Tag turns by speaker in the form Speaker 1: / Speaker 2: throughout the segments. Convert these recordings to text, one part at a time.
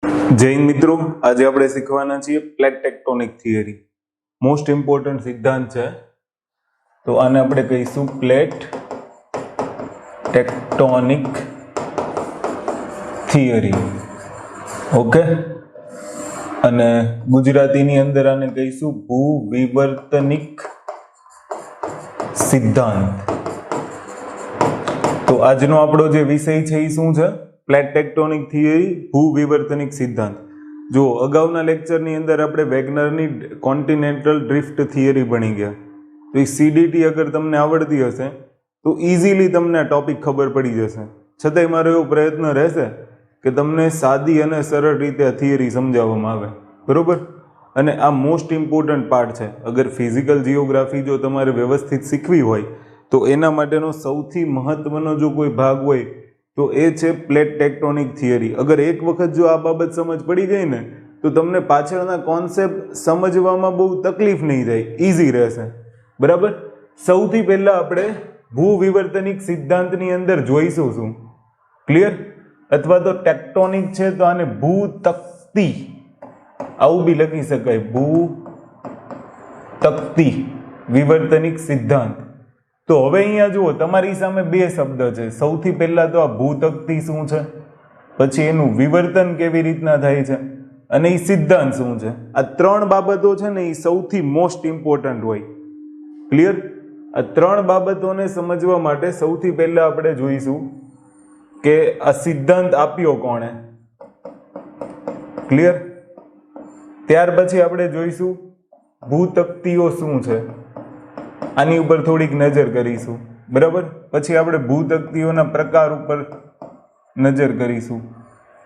Speaker 1: જય હિન્દ મિત્રો, આજે આપણે શીખવાના છીએ plate tectonic theory. Most important સિદ્ધાંત છે, તો આને આપણે કહીશું પ્લેટ ટેક્ટોનિક થિયરી. ઓકે, અને ગુજરાતીની અંદર આને કહીશું ભૂવિવર્તનિક સિદ્ધાંત. તો આજનો આપણો જે વિષય છે એ શું છે? પ્લેટ ટેક્ટોનિક થિયરી, ભૂવિવર્તનિક સિદ્ધાંત. જો અગાઉના લેક્ચરની અંદર આપણે વેગનરની કોન્ટિનેન્ટલ ડ્રિફ્ટ થિયરી ભણી ગયા, તો એ સીડીટી અગર તમને આવડતી હશે તો ઇઝીલી તમને આ ટોપિક ખબર પડી જશે. છતાંય મારો એવો પ્રયત્ન રહેશે કે તમને સાદી અને સરળ રીતે આ થિયરી સમજાવવામાં આવે, બરોબર? અને આ મોસ્ટ ઇમ્પોર્ટન્ટ પાર્ટ છે. અગર ફિઝિકલ જિયોગ્રાફી જો તમારે વ્યવસ્થિત શીખવી હોય તો એના માટેનો સૌથી મહત્વનો જો કોઈ ભાગ હોય તો એ છે પ્લેટ ટેક્ટોનિક થિયરી. અગર એક વખત જો આ બાબત સમજ પડી ગઈ ને તો તમને પાછળના કોન્સેપ્ટ સમજવામાં બહુ તકલીફ નહીં થાય, ઇઝી રહેશે, બરાબર? સૌથી પહેલા આપણે ભૂવિવર્તનિક સિદ્ધાંતની અંદર જોઈશું શું? ક્લિયર? અથવા તો ટેક્ટોનિક છે તો આને ભૂતક્તી આવું બી લખી શકાય, ભૂતક્તી વિવર્તનિક સિદ્ધાંત. તો હવે અહીંયા જુઓ, તમારી સામે બે શબ્દ છે. સૌથી પહેલા તો આ ભૂતક્તી શું છે, પછી એનું વિવર્તન કેવી રીતના થાય છે, અને એ સિદ્ધાંત શું છે. આ ત્રણ બાબતો છે ને એ સૌથી મોસ્ટ ઇમ્પોર્ટન્ટ હોય. ક્લિયર? આ ત્રણ બાબતોને સમજવા માટે સૌથી પહેલા આપણે જોઈશું કે આ સિદ્ધાંત આપ્યો કોણે. ક્લિયર? ત્યાર પછી આપણે જોઈશું ભૂતક્તિઓ શું છે, આની ઉપર થોડીક નજર કરીશું, બરાબર? પછી આપણે ભૂતક્તિઓના પ્રકાર ઉપર નજર કરીશું.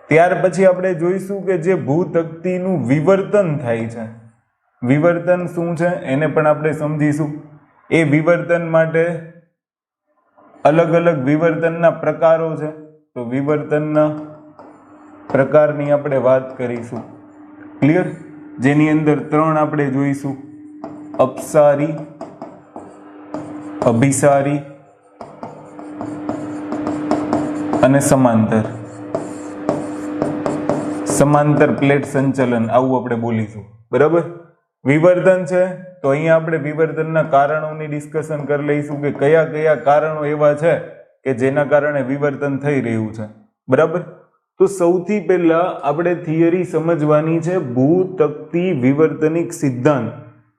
Speaker 1: ત્યાર પછી આપણે જોઈશું કે જે ભૂતક્તિનું વિવર્તન થાય છે, વિવર્તન શું છે એને પણ આપણે સમજીશું. એ વિવર્તન માટે અલગ અલગ વિવર્તનના પ્રકારો છે, તો વિવર્તનના પ્રકારની આપણે વાત કરીશું. ક્લિયર? જેની અંદર ત્રણ આપણે જોઈશું: અપસારી, અભિસારી અને સમાંતર. સમાંતર પ્લેટ સંચલન આવું આપણે બોલીશું, બરાબર? વિવર્તન છે તો અહીંયા આપણે વિવર્તનના કારણોની ડિસ્કશન કરી લઈશું કે કયા કયા કારણો એવા છે કે જેના કારણે વિવર્તન થઈ રહ્યું છે, બરાબર? તો સૌથી પહેલા આપણે થિયરી સમજવાની છે ભૂતક્તી વિવર્તનિક સિદ્ધાંત,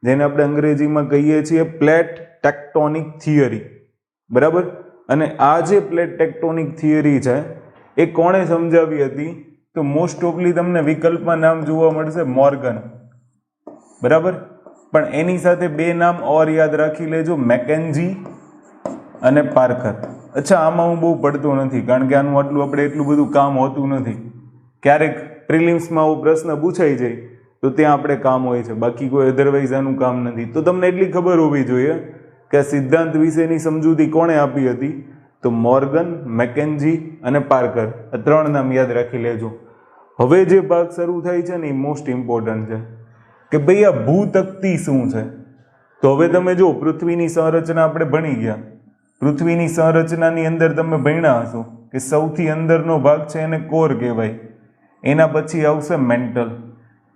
Speaker 1: જેને આપણે અંગ્રેજીમાં કહીએ છીએ પ્લેટ ટેક્ટોનિક થિયરી, બરાબર? અને આ જે પ્લેટ ટેક્ટોનિક થિયરી છે એ કોણે સમજાવી હતી? તો મોસ્ટ ઓફલી તમને વિકલ્પમાં નામ જોવા મળશે મોર્ગન, બરાબર? પણ એની સાથે બે નામ ઓર યાદ રાખી લેજો, મેકેન્જી અને પાર્કર. અચ્છા, આમાં હું બહુ પડતો નથી કારણ કે આનું આટલું આપણે એટલું બધું કામ હોતું નથી. ક્યારેક પ્રિલિમ્સમાં આવો પ્રશ્ન પૂછાઈ જાય તો ત્યાં આપણે કામ હોય છે, બાકી કોઈ અધરવાઇઝ આનું કામ નથી. તો તમને એટલી ખબર હોવી જોઈએ કે આ સિદ્ધાંત વિશેની સમજૂતી કોણે આપી હતી? તો મોર્ગન, મેકેન્જી અને પાર્કર. આ ત્રણ નામ યાદ રાખી લેજો. હવે જે ભાગ શરૂ થાય છે ને એ મોસ્ટ ઇમ્પોર્ટન્ટ છે કે ભાઈ આ ભૂતક્તી શું છે. તો હવે તમે જો પૃથ્વીની સંરચના આપણે ભણી ગયા, પૃથ્વીની સંરચનાની અંદર તમે ભણ્યા હશો કે સૌથી અંદરનો ભાગ છે એને કોર કહેવાય, એના પછી આવશે મેન્ટલ.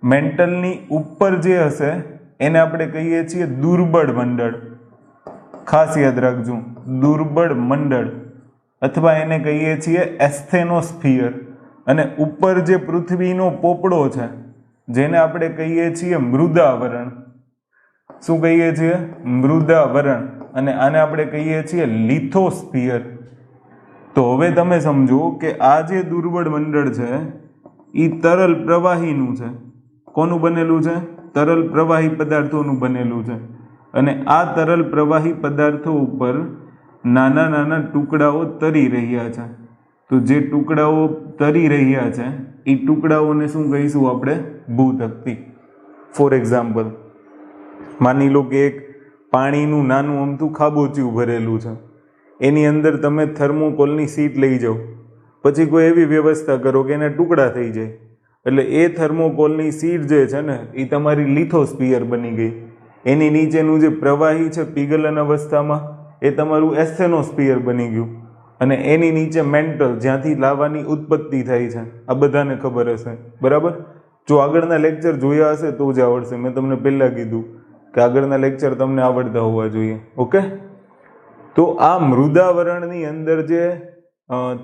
Speaker 1: મેન્ટલની ઉપર જે હશે એને આપણે કહીએ છીએ દુર્બળ મંડળ. ખાસ યાદ રાખજો, દુર્બળ મંડળ, અથવા એને કહીએ છીએ એસ્થેનોસ્ફિયર. અને ઉપર જે પૃથ્વીનો પોપડો છે જેને આપણે કહીએ છીએ મૃદાવરણ. શું કહીએ છીએ? મૃદાવરણ. અને આને આપણે કહીએ છીએ લિથોસ્ફિયર. તો હવે તમે સમજો કે આ જે દુર્બળ મંડળ છે એ તરલ પ્રવાહીનું છે. કોનું બનેલું છે? તરલ પ્રવાહી પદાર્થોનું બનેલું છે. અને આ તરલ પ્રવાહી પદાર્થો ઉપર નાના નાના ટુકડાઓ તરી રહ્યા છે. તો જે ટુકડાઓ તરી રહ્યા છે એ ટુકડાઓને શું કહીશું આપણે? ભૂતક્તી. ફોર એક્ઝામ્પલ, માની લો કે એક પાણીનું નાનું અમથું ખાબોચિયું ભરેલું છે, એની અંદર તમે થર્મોકોલની શીટ લઈ જાઓ, પછી કોઈ એવી વ્યવસ્થા કરો કે એના ટુકડા થઈ જાય, એટલે એ થર્મોકોલની શીટ જે છે ને એ તમારી લિથોસ્ફિયર બની ગઈ. એની નીચેનું જે પ્રવાહી છે પીગલન અવસ્થામાં એ તમારું એસ્થેનોસ્ફિયર બની ગયું. અને એની નીચે મેન્ટલ, જ્યાંથી લાવાની ઉત્પત્તિ થાય છે. આ બધાને ખબર હશે, બરાબર. જો આગળના લેક્ચર જોયા હશે તો જ આવડશે. મેં તમને પહેલાં કીધું કે આગળના લેક્ચર તમને આવડતા હોવા જોઈએ. ઓકે, તો આ મૃદાવરણની અંદર જે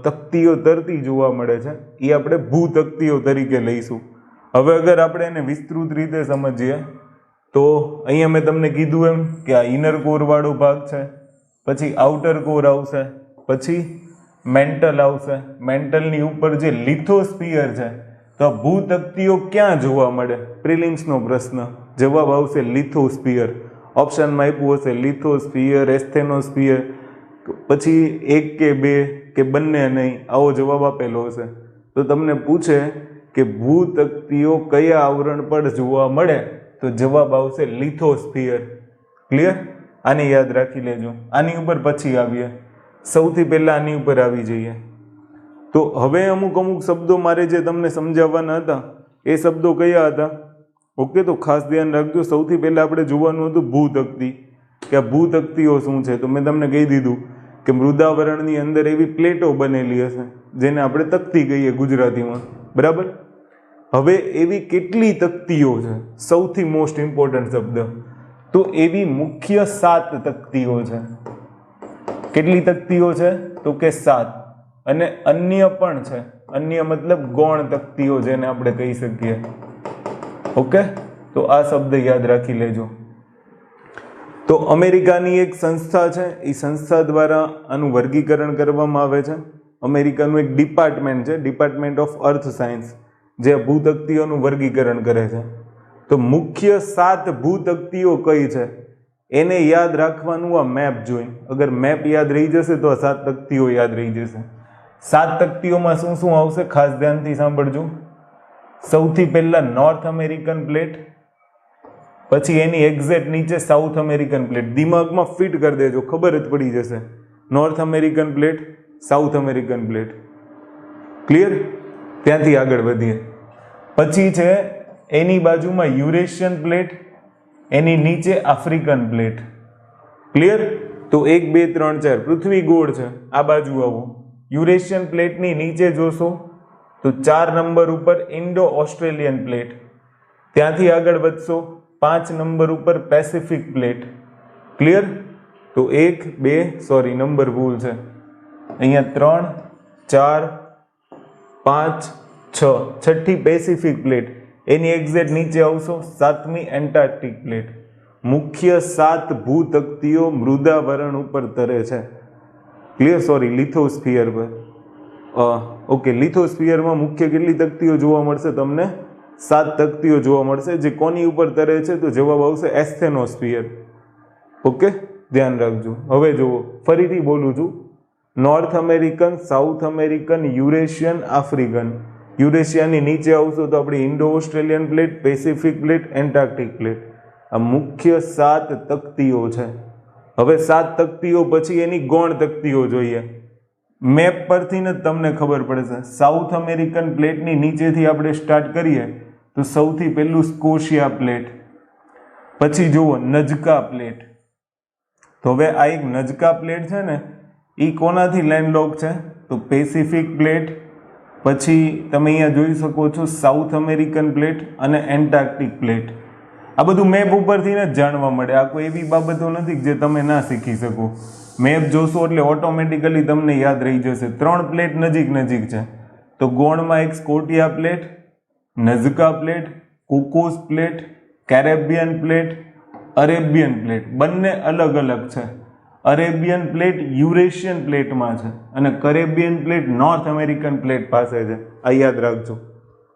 Speaker 1: તકતીઓ તરતી જોવા મળે છે એ આપણે ભૂતકતીઓ તરીકે લઈશું. હવે અગર આપણે એને વિસ્તૃત રીતે સમજીએ તો અહીંયા મેં તમને કીધું એમ કે આ ઇનર કોર વાળો ભાગ છે, પછી આઉટર કોર આવશે, પછી મેન્ટલ આવશે. મેન્ટલની ઉપર જે લિથોસ્ફિયર છે, તો આ ભૂતકતીઓ ક્યાં જોવા મળે? પ્રિલિમ્સનો પ્રશ્ન. જવાબ આવશે લિથોસ્ફિયર. ઓપ્શનમાં આપ્યું હશે લિથોસ્ફિયર, એસ્થેનોસ્ફિયર, પછી એક કે બે કે બંને નહીં, આવો જવાબ આપેલો હશે. તો તમને પૂછે કે ભૂતકતીઓ કયા આવરણ પર જોવા મળે, તો જવાબ આવશે લિથોસ્ફિયર. ક્લિયર? આને યાદ રાખી લેજો. આની ઉપર પછી આવીએ. સૌથી પહેલા આની ઉપર આવી જઈએ. તો હવે અમુક શબ્દો મારે જે તમને સમજાવવાના હતા એ શબ્દો કયા હતા? ઓકે, તો ખાસ ધ્યાન રાખજો. સૌથી પહેલા આપણે જોવાનું હતું ભૂતકતી, કે આ ભૂતકતીઓ શું છે. તો મેં તમને કહી દીધું કે મૃદાવરણની અંદર એવી પ્લેટો બનેલી હશે જેને આપણે તકતી કહીએ ગુજરાતીમાં, બરાબર. હવે એવી કેટલી તકતીઓ છે? સૌથી મોસ્ટ ઇમ્પોર્ટન્ટ શબ્દ. તો એવી મુખ્ય 7 તકતીઓ છે. કેટલી તકતીઓ છે? તો કે 7. અને અન્ય પણ છે. અન્ય મતલબ ગૌણ તકતીઓ, જેને આપણે કહી શકીએ. ઓકે, તો આ શબ્દ યાદ રાખી લેજો. તો અમેરિકાની એક સંસ્થા છે, એ સંસ્થા દ્વારા આનું વર્ગીકરણ કરવામાં આવે છે. અમેરિકાનું એક ડિપાર્ટમેન્ટ છે, ડિપાર્ટમેન્ટ ઓફ અર્થ સાયન્સ, જે ભૂતકતીઓનું વર્ગીકરણ કરે છે. તો મુખ્ય 7 ભૂતકતીઓ કઈ છે એને યાદ રાખવાનું આ મેપ જોઈને. અગર મેપ યાદ રહી જશે તો આ 7 તકતીઓ યાદ રહી જશે. 7 તકતીઓમાં શું શું આવશે ખાસ ધ્યાનથી સાંભળજો. સૌથી પહેલા નોર્થ અમેરિકન પ્લેટ, પછી એની એક્ઝેક્ટ નીચે સાઉથ અમેરિકન પ્લેટ. દિમાગમાં ફિટ કરી દેજો, ખબર જ પડી જશે. North American plate, south American plate. Clear? ત્યાંથી આગળ વધીએ. પછી છે એની બાજુમાં યુરેશિયન પ્લેટ, એની નીચે આફ્રિકન પ્લેટ. ક્લિયર? તો 1 2 3 4 પૃથ્વી ગોળ છે. આ બાજુ આવો. યુરેશિયન પ્લેટની નીચે જોશો તો 4 નંબર ઉપર ઇન્ડો ઓસ્ટ્રેલિયન પ્લેટ. ત્યાંથી આગળ વધશો 5 નંબર ઉપર પેસિફિક પ્લેટ. ક્લિયર? તો 1 2 નંબર ભૂલ છે અહીંયા, 3 4 5 6, છઠ્ઠી પેસિફિક પ્લેટ. એની એક્ઝેક્ટ નીચે આવશો 7મી એન્ટાર્કટિક પ્લેટ. મુખ્ય 7 ભૂતકતીઓ મૃદાવરણ ઉપર તરે છે. ક્લિયર? લિથોસ્ફિયર પર. ઓકે, લિથોસ્ફિયરમાં મુખ્ય કેટલી તકતીઓ જોવા મળશે તમને? 7 તકતીઓ જોવા મળશે. જે કોની ઉપર તરે છે? તો જવાબ આવશે એસ્થેનોસ્ફિયર. ઓકે, ધ્યાન રાખજો. હવે જુઓ, ફરીથી બોલું છું. North American, South American, Eurasian, African. યુરેશિયાની નીચે આવશો તો આપણી Indo Australian plate, Pacific plate, Antarctic plate. આ મુખ્ય 7 તકતીઓ છે. હવે 7 તકતીઓ પછી એની ગૌણ તકતીઓ જોઈએ. મેપ પરથી જ તમને ખબર પડશે. સાઉથ અમેરિકન પ્લેટની નીચેથી આપણે સ્ટાર્ટ કરીએ તો સૌથી પહેલું સ્કોશિયા પ્લેટ, પછી જુઓ નજકા પ્લેટ. તો હવે આ એક નજકા પ્લેટ છે ને, એ કોનાથી લેન્ડલોક છે? તો પેસિફિક પ્લેટ, પછી તમે અહીંયા જોઈ શકો છો સાઉથ અમેરિકન પ્લેટ અને એન્ટાર્કટિક પ્લેટ. આ બધું મેપ ઉપરથી જ જાણવા મળે. આ કોઈ એવી બાબતો નથી જે તમે ના શીખી શકો. મેપ જોશો એટલે ઓટોમેટિકલી તમને યાદ રહી જશે. 3 પ્લેટ નજીક છે. તો ગૌણમાં એક Scotia plate, Nazca plate, Cocos plate, Caribbean plate, Arabian plate. બંને અલગ અલગ છે. અરેબિયન પ્લેટ યુરેશિયન પ્લેટમાં છે અને Caribbean plate north American plate પાસે છે. આ યાદ રાખજો,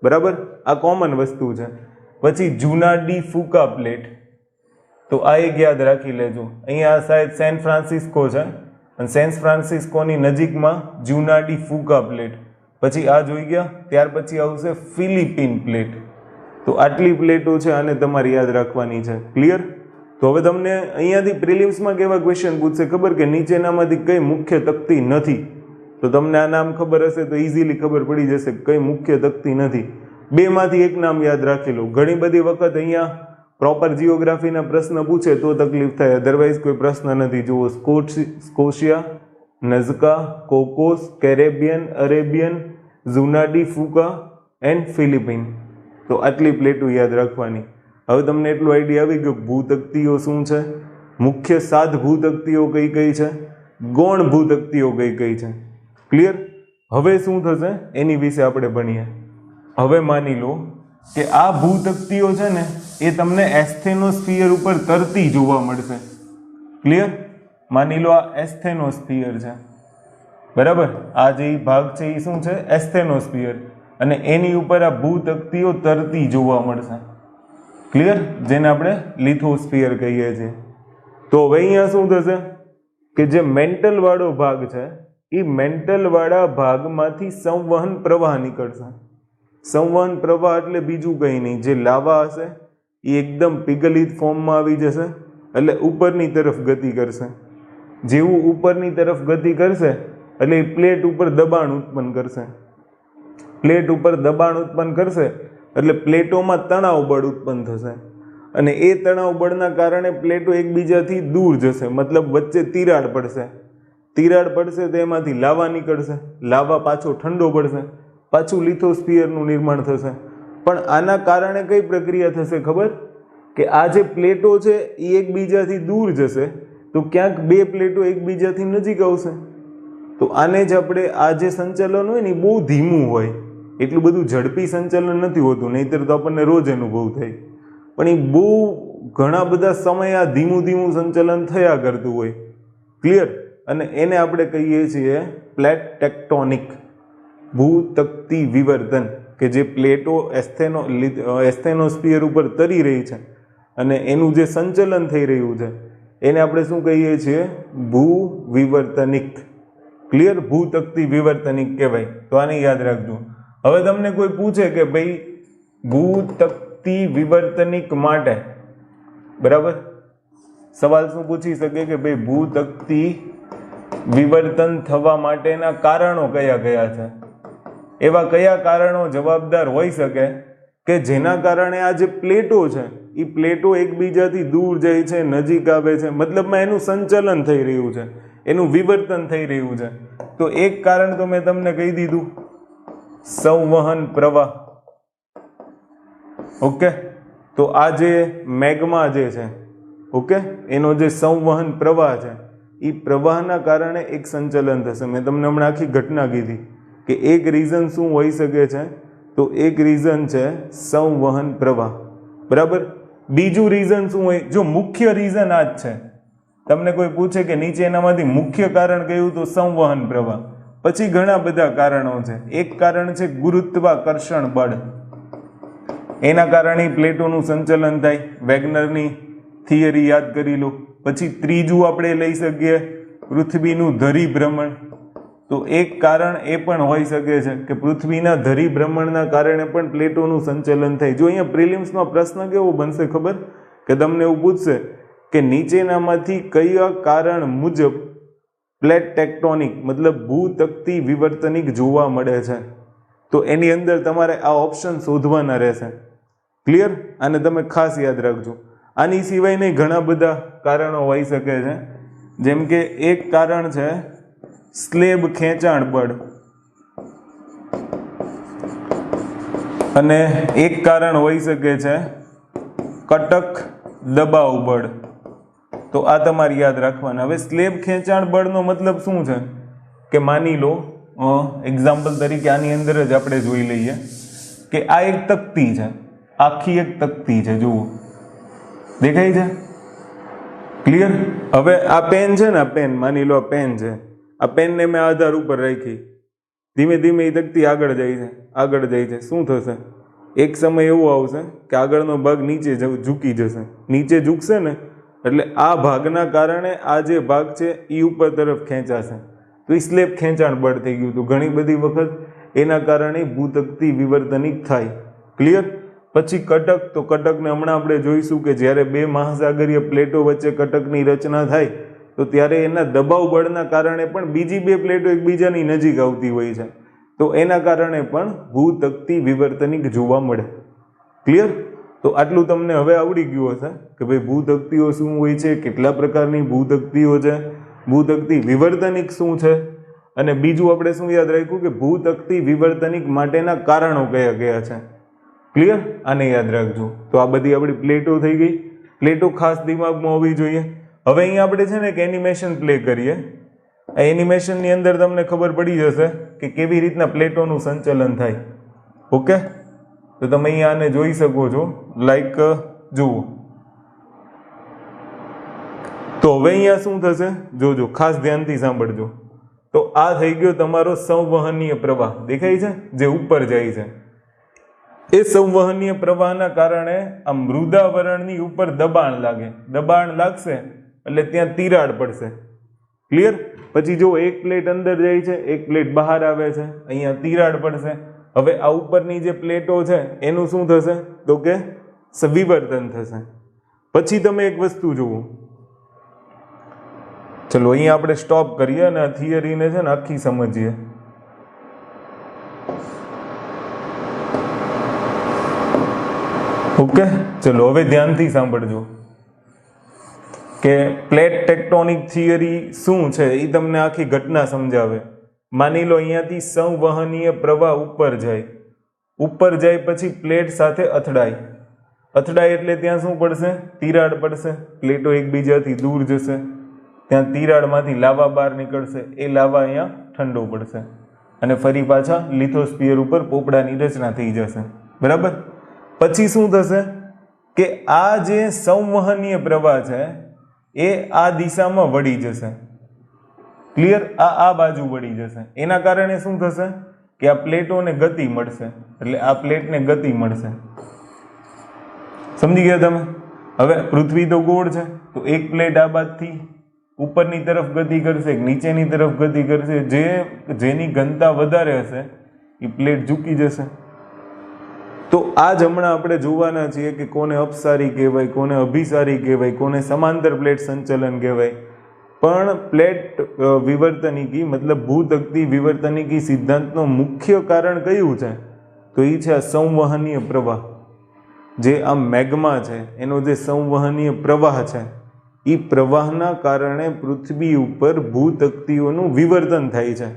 Speaker 1: બરાબર. આ કોમન વસ્તુ છે. પછી જૂના ડી ફુકા પ્લેટ, તો આ એક યાદ રાખી લેજો. અહીંયા શાયદ સેન ફ્રાન્સિસ્કો છે અને સેન ફ્રાન્સિસ્કોની નજીકમાં જૂના ડી ફુકા પ્લેટ. પછી આ જોઈ ગયા. ત્યાર પછી આવશે ફિલિપિન પ્લેટ. તો આટલી પ્લેટો છે, આને તમારે યાદ રાખવાની છે. ક્લિયર? તો હવે તમને અહીંયાથી પ્રિલિમ્સમાં કેવા ક્વેશ્ચન પૂછશે ખબર? કે નીચેનામાંથી કઈ મુખ્ય તકતી નથી. તો તમને આ નામ ખબર હશે તો ઇઝીલી ખબર પડી જશે કઈ મુખ્ય તકતી નથી. 2 માંથી એક નામ યાદ રાખી લો. ઘણી બધી વખત અહીંયા પ્રોપર જીઓગ્રાફીના પ્રશ્ન પૂછે તો તકલીફ થાય, અધરવાઇઝ કોઈ પ્રશ્ન નથી. જુઓ, સ્કોશિયા, નઝકા, કોકોસ, કેરેબિયન, અરેબિયન, ઝુનાડી, ફુકા એન્ડ ફિલિપિન. તો આટલી પ્લેટો યાદ રાખવાની. હવે તમને એટલું આઈડિયા આવી ગયો ભૂતકતીઓ શું છે, મુખ્ય 7 ભૂતકતીઓ કઈ કઈ છે, ગૌણ ભૂતકતીઓ કઈ કઈ છે. ક્લિયર? હવે શું થશે એની વિશે આપણે ભણીએ. હવે માની લો કે આ ભૂતકતીઓ છે ને એ તમને એસ્થેનોસ્ફિયર ઉપર તરતી જોવા મળશે. ક્લિયર? માની લો આ એસ્થેનોસ્ફિયર છે, બરાબર? આ જે ભાગ છે એ શું છે? એસ્થેનોસ્ફિયર. અને એની ઉપર આ ભૂતકતીઓ તરતી જોવા મળશે. ક્લિયર? જેને આપણે લિથોસ્ફિયર કહીએ છીએ. તો હવે અહીંયા શું થશે કે જે મેન્ટલ વાળો ભાગ છે એ મેન્ટલ વાળા ભાગમાંથી સંવહન પ્રવાહ નીકળશે. સંવહન પ્રવાહ એટલે બીજું કંઈ નહીં, જે લાવા હશે એ એકદમ પિઘલિત ફોર્મમાં આવી જશે એટલે ઉપરની તરફ ગતિ કરશે. જેવું ઉપરની તરફ ગતિ કરશે એટલે એ પ્લેટ ઉપર દબાણ ઉત્પન્ન કરશે. પ્લેટ ઉપર દબાણ ઉત્પન્ન કરશે એટલે પ્લેટોમાં તણાવ બળ ઉત્પન્ન થશે અને એ તણાવ બળના કારણે પ્લેટો એકબીજાથી દૂર જશે, મતલબ વચ્ચે તિરાડ પડશે. તિરાડ પડશે તો એમાંથી લાવા નીકળશે, લાવા પાછો ઠંડો પડશે, પાછું લિથોસ્ફિયરનું નિર્માણ થશે. પણ આના કારણે કઈ પ્રક્રિયા થશે ખબર? કે આ જે પ્લેટો છે એ એકબીજાથી દૂર જશે તો ક્યાંક બે પ્લેટો એકબીજાથી નજીક આવશે. તો આને જ આપણે આ જે સંચાલન હોય ને એ બહુ ધીમું હોય, એટલું બધું ઝડપી સંચાલન નથી હોતું, નહીંતર તો આપણને રોજ અનુભવ થાય. પણ એ બહુ ઘણા બધા સમય આ ધીમું ધીમું સંચાલન થયા કરતું હોય. ક્લિયર? અને એને આપણે કહીએ છીએ પ્લેટ ટેક્ટોનિક, ભૂતકતી વિવર્તન. કે જે પ્લેટો એસ્થેનોસ્ફિયર ઉપર તરી રહી છે અને એનું જે સંચલન થઈ રહ્યું છે એને આપણે શું કહીએ છીએ? ભૂવિવર્તનિક. ક્લિયર? ભૂતકતી વિવર્તનિક કહેવાય. તો આને યાદ રાખજો. હવે તમને કોઈ પૂછે કે ભાઈ ભૂતકતી વિવર્તનિક માટે, બરાબર, સવાલ શું પૂછી શકે કે ભાઈ ભૂતકતી વિવર્તન થવા માટેના કારણો કયા કયા છે? એવા કયા કારણો જવાબદાર હોઈ શકે કે જેના કારણે આ જે પ્લેટો છે એ પ્લેટો એકબીજાથી દૂર જાય છે, નજીક આવે છે, મતલબમાં એનું સંચલન થઈ રહ્યું છે, એનું વિવર્તન થઈ રહ્યું છે. તો એક કારણ તો મેં તમને કહી દીધું, સંવહન પ્રવાહ. ઓકે? તો આ જે મેગ્મા જે છે, ઓકે, એનો જે સંવહન પ્રવાહ છે એ પ્રવાહના કારણે એક સંચલન થશે. મેં તમને હમણાં આખી ઘટના કીધી કે એક રીઝન શું હોઈ શકે છે? તો એક રીઝન છે સંવહન પ્રવાહ, બરાબર. બીજું રીઝન શું હોય? જો મુખ્ય રીઝન આ જ છે, તમને કોઈ પૂછે કે નીચે એનામાંથી મુખ્ય કારણ કયું? તો સંવહન પ્રવાહ. પછી ઘણા બધા કારણો છે. એક કારણ છે ગુરુત્વાકર્ષણ બળ, એના કારણે પ્લેટોનું સંચલન થાય. વેગનરની થિયરી યાદ કરી લો. પછી ત્રીજું આપણે લઈ શકીએ પૃથ્વીનું ધરી ભ્રમણ. તો એક કારણ એ પણ હોઈ શકે છે કે પૃથ્વીના ધરી ભ્રમણના કારણે પણ પ્લેટોનું સંચલન થાય. જો અહીંયા પ્રિલિમ્સમાં પ્રશ્ન કેવો બનશે ખબર? કે તમને એવું પૂછશે કે નીચેનામાંથી કયા કારણ મુજબ પ્લેટ ટેક્ટોનિક મતલબ ભૂતકતી વિવર્તનિક જોવા મળે છે? તો એની અંદર તમારે આ ઓપ્શન શોધવાના રહેશે. ક્લિયર? આને તમે ખાસ યાદ રાખજો. આની સિવાય નહીં ઘણા બધા કારણો હોઈ શકે છે. જેમ કે એક કારણ છે સ્લેબ ખેંચાણ બળ અને એક કારણ હોઈ શકે છે કટક દબાવ બળ. તો આ તમારે યાદ રાખવાના. હવે સ્લેબ ખેંચાણ બળનો મતલબ શું છે કે માની લો એક્ઝામ્પલ તરીકે આની અંદર જ આપણે જોઈ લઈએ કે આ એક તકતી છે, આખી એક તકતી છે, જુઓ દેખાય છે? ક્લિયર? હવે આ પેન છે ને, આ પેન માની લો આ પેન છે, આ પેનને મેં આધાર ઉપર રાખી, ધીમે ધીમે એ તકતી આગળ જાય છે, આગળ જાય છે. શું થશે? એક સમય એવો આવશે કે આગળનો ભાગ નીચે ઝૂકી જશે. નીચે ઝૂકશે ને એટલે આ ભાગના કારણે આ જે ભાગ છે એ ઉપર તરફ ખેંચાશે. તો એ સ્લેબ ખેંચાણ બળ થઈ ગયું. તો ઘણી બધી વખત એના કારણે ભૂતકતી વિવર્તનિક થાય. ક્લિયર? પછી કટક. તો કટકને હમણાં આપણે જોઈશું કે જ્યારે બે મહાસાગરીય પ્લેટો વચ્ચે કટકની રચના થાય તો ત્યારે એના દબાવ બળના કારણે પણ બીજી બે પ્લેટો એકબીજાની નજીક આવતી હોય છે. તો એના કારણે પણ ભૂતકતી વિવર્તનિક જોવા મળે. ક્લિયર? તો આટલું તમને હવે આવડી ગયું હશે કે ભાઈ ભૂતકતીઓ શું હોય છે, કેટલા પ્રકારની ભૂતકતીઓ છે ભૂતકતી વિવર્તનિક શું છે, અને બીજું આપણે શું યાદ રાખ્યું કે ભૂતકતી વિવર્તનિક માટેના કારણો કયા કયા છે. ક્લિયર? આને યાદ રાખજો. તો આ બધી આપણી પ્લેટો થઈ ગઈ. પ્લેટો ખાસ દિમાગમાં હોવી જોઈએ. હવે અહીંયા આપણે છે ને એક એનિમેશન પ્લે કરીએ. આ એનિમેશનની અંદર તમને ખબર પડી જશે કે કેવી રીતના પ્લેટોનું સંચાલન થાય. ઓકે, તો તમે અહીંયા આને જોઈ શકો છો. લાઈક જુઓ. તો હવે અહીંયા શું થશે જોજો, ખાસ ધ્યાનથી સાંભળજો. તો આ થઈ ગયો તમારો સંવહનીય પ્રવાહ. દેખાય છે જે ઉપર જાય છે. એ સંવહનીય પ્રવાહના કારણે આ મૃદાવરણની ઉપર દબાણ લાગે. દબાણ લાગશે એટલે ત્યાં તિરાડ પડશે. ક્લિયર? પછી જો એક પ્લેટ અંદર જાય છે, એક પ્લેટ બહાર આવે છે, અહીંયા તિરાડ પડશે. હવે આ ઉપરની જે પ્લેટો છે એનું શું થશે તો કે વિવર્તન થશે. પછી તમે એક વસ્તુ જુઓ. ચલો અહીંયા આપણે સ્ટોપ કરીએ અને આ થિયરીને છે ને આખી સમજીએ. ઓકે, ચલો હવે ધ્યાનથી સાંભળજો કે પ્લેટ ટેક્ટોનિક થિયરી શું છે એ તમને આખી ઘટના સમજાવે. માની લો અહીંયાથી સંવહનીય પ્રવાહ ઉપર જાય. ઉપર જાય પછી પ્લેટ સાથે અથડાય. અથડાય એટલે ત્યાં શું પડશે? તિરાડ પડશે. પ્લેટો એકબીજાથી દૂર જશે. ત્યાં તિરાડમાંથી લાવા બહાર નીકળશે. એ લાવા અહીંયા ઠંડો પડશે અને ફરી પાછા લિથોસ્ફિયર ઉપર પોપડાની રચના થઈ જશે. બરાબર? પછી શું થશે કે આ જે સંવહનીય પ્રવાહ છે એ આ દિશામાં વળી જશે. ક્લિયર? આ બાજુ વળી જશે. એના કારણે શું થશે કે આ પ્લેટોને ગતિ મળશે. એટલે આ પ્લેટને ગતિ મળશે. સમજી ગયા તમે? હવે પૃથ્વી તો ગોળ છે, તો એક પ્લેટ આ બાજુથી ઉપરની તરફ ગતિ કરશે, નીચેની તરફ ગતિ કરશે. જેની ઘનતા વધારે હશે એ પ્લેટ ઝૂકી જશે. તો આ જ હમણાં આપણે જોવાના છીએ કે કોને અપસારી કહેવાય, કોને અભિસારી કહેવાય, કોને સમાંતર પ્લેટ સંચલન કહેવાય. પણ પ્લેટ વિવર્તનિકી મતલબ ભૂતકતી વિવર્તનિકી સિદ્ધાંતનો મુખ્ય કારણ કયું છે તો એ છે આ સંવહનીય પ્રવાહ. જે આ મેગ્મા છે એનો જે સંવહનીય પ્રવાહ છે એ પ્રવાહના કારણે પૃથ્વી ઉપર ભૂતકતીઓનું વિવર્તન થાય છે.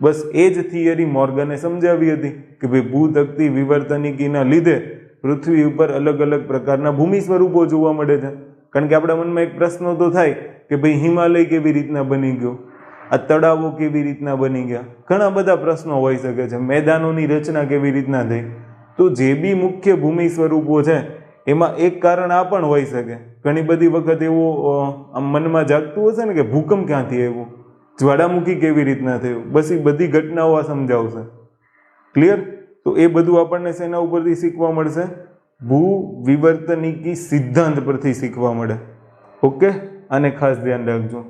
Speaker 1: બસ એ જ થિયરી મોર્ગને સમજાવી હતી કે ભાઈ ભૂતકતી વિવર્તનિકીના લીધે પૃથ્વી ઉપર અલગ અલગ પ્રકારના ભૂમિ સ્વરૂપો જોવા મળે છે. કારણ કે આપણા મનમાં એક પ્રશ્ન તો થાય કે ભાઈ હિમાલય કેવી રીતના બની ગયો, આ તળાવો કેવી રીતના બની ગયા, ઘણા બધા પ્રશ્નો હોઈ શકે છે. મેદાનોની રચના કેવી રીતના થઈ. તો જે બી મુખ્ય ભૂમિ સ્વરૂપો છે એમાં એક કારણ આ પણ હોઈ શકે. ઘણી બધી વખત એવું આમ મનમાં જાગતું હશે ને કે ભૂકંપ ક્યાંથી આવ્યો, જ્વાળામુખી કેવી રીતના થયું. બસ એ બધી ઘટનાઓ આ સમજાવશે. ક્લિયર? તો એ બધું આપણને શેના ઉપરથી શીખવા મળશે? ભૂ વિવર્તનિકી સિદ્ધાંત પરથી શીખવા મળે. ઓકે, આને ખાસ ધ્યાન રાખજો.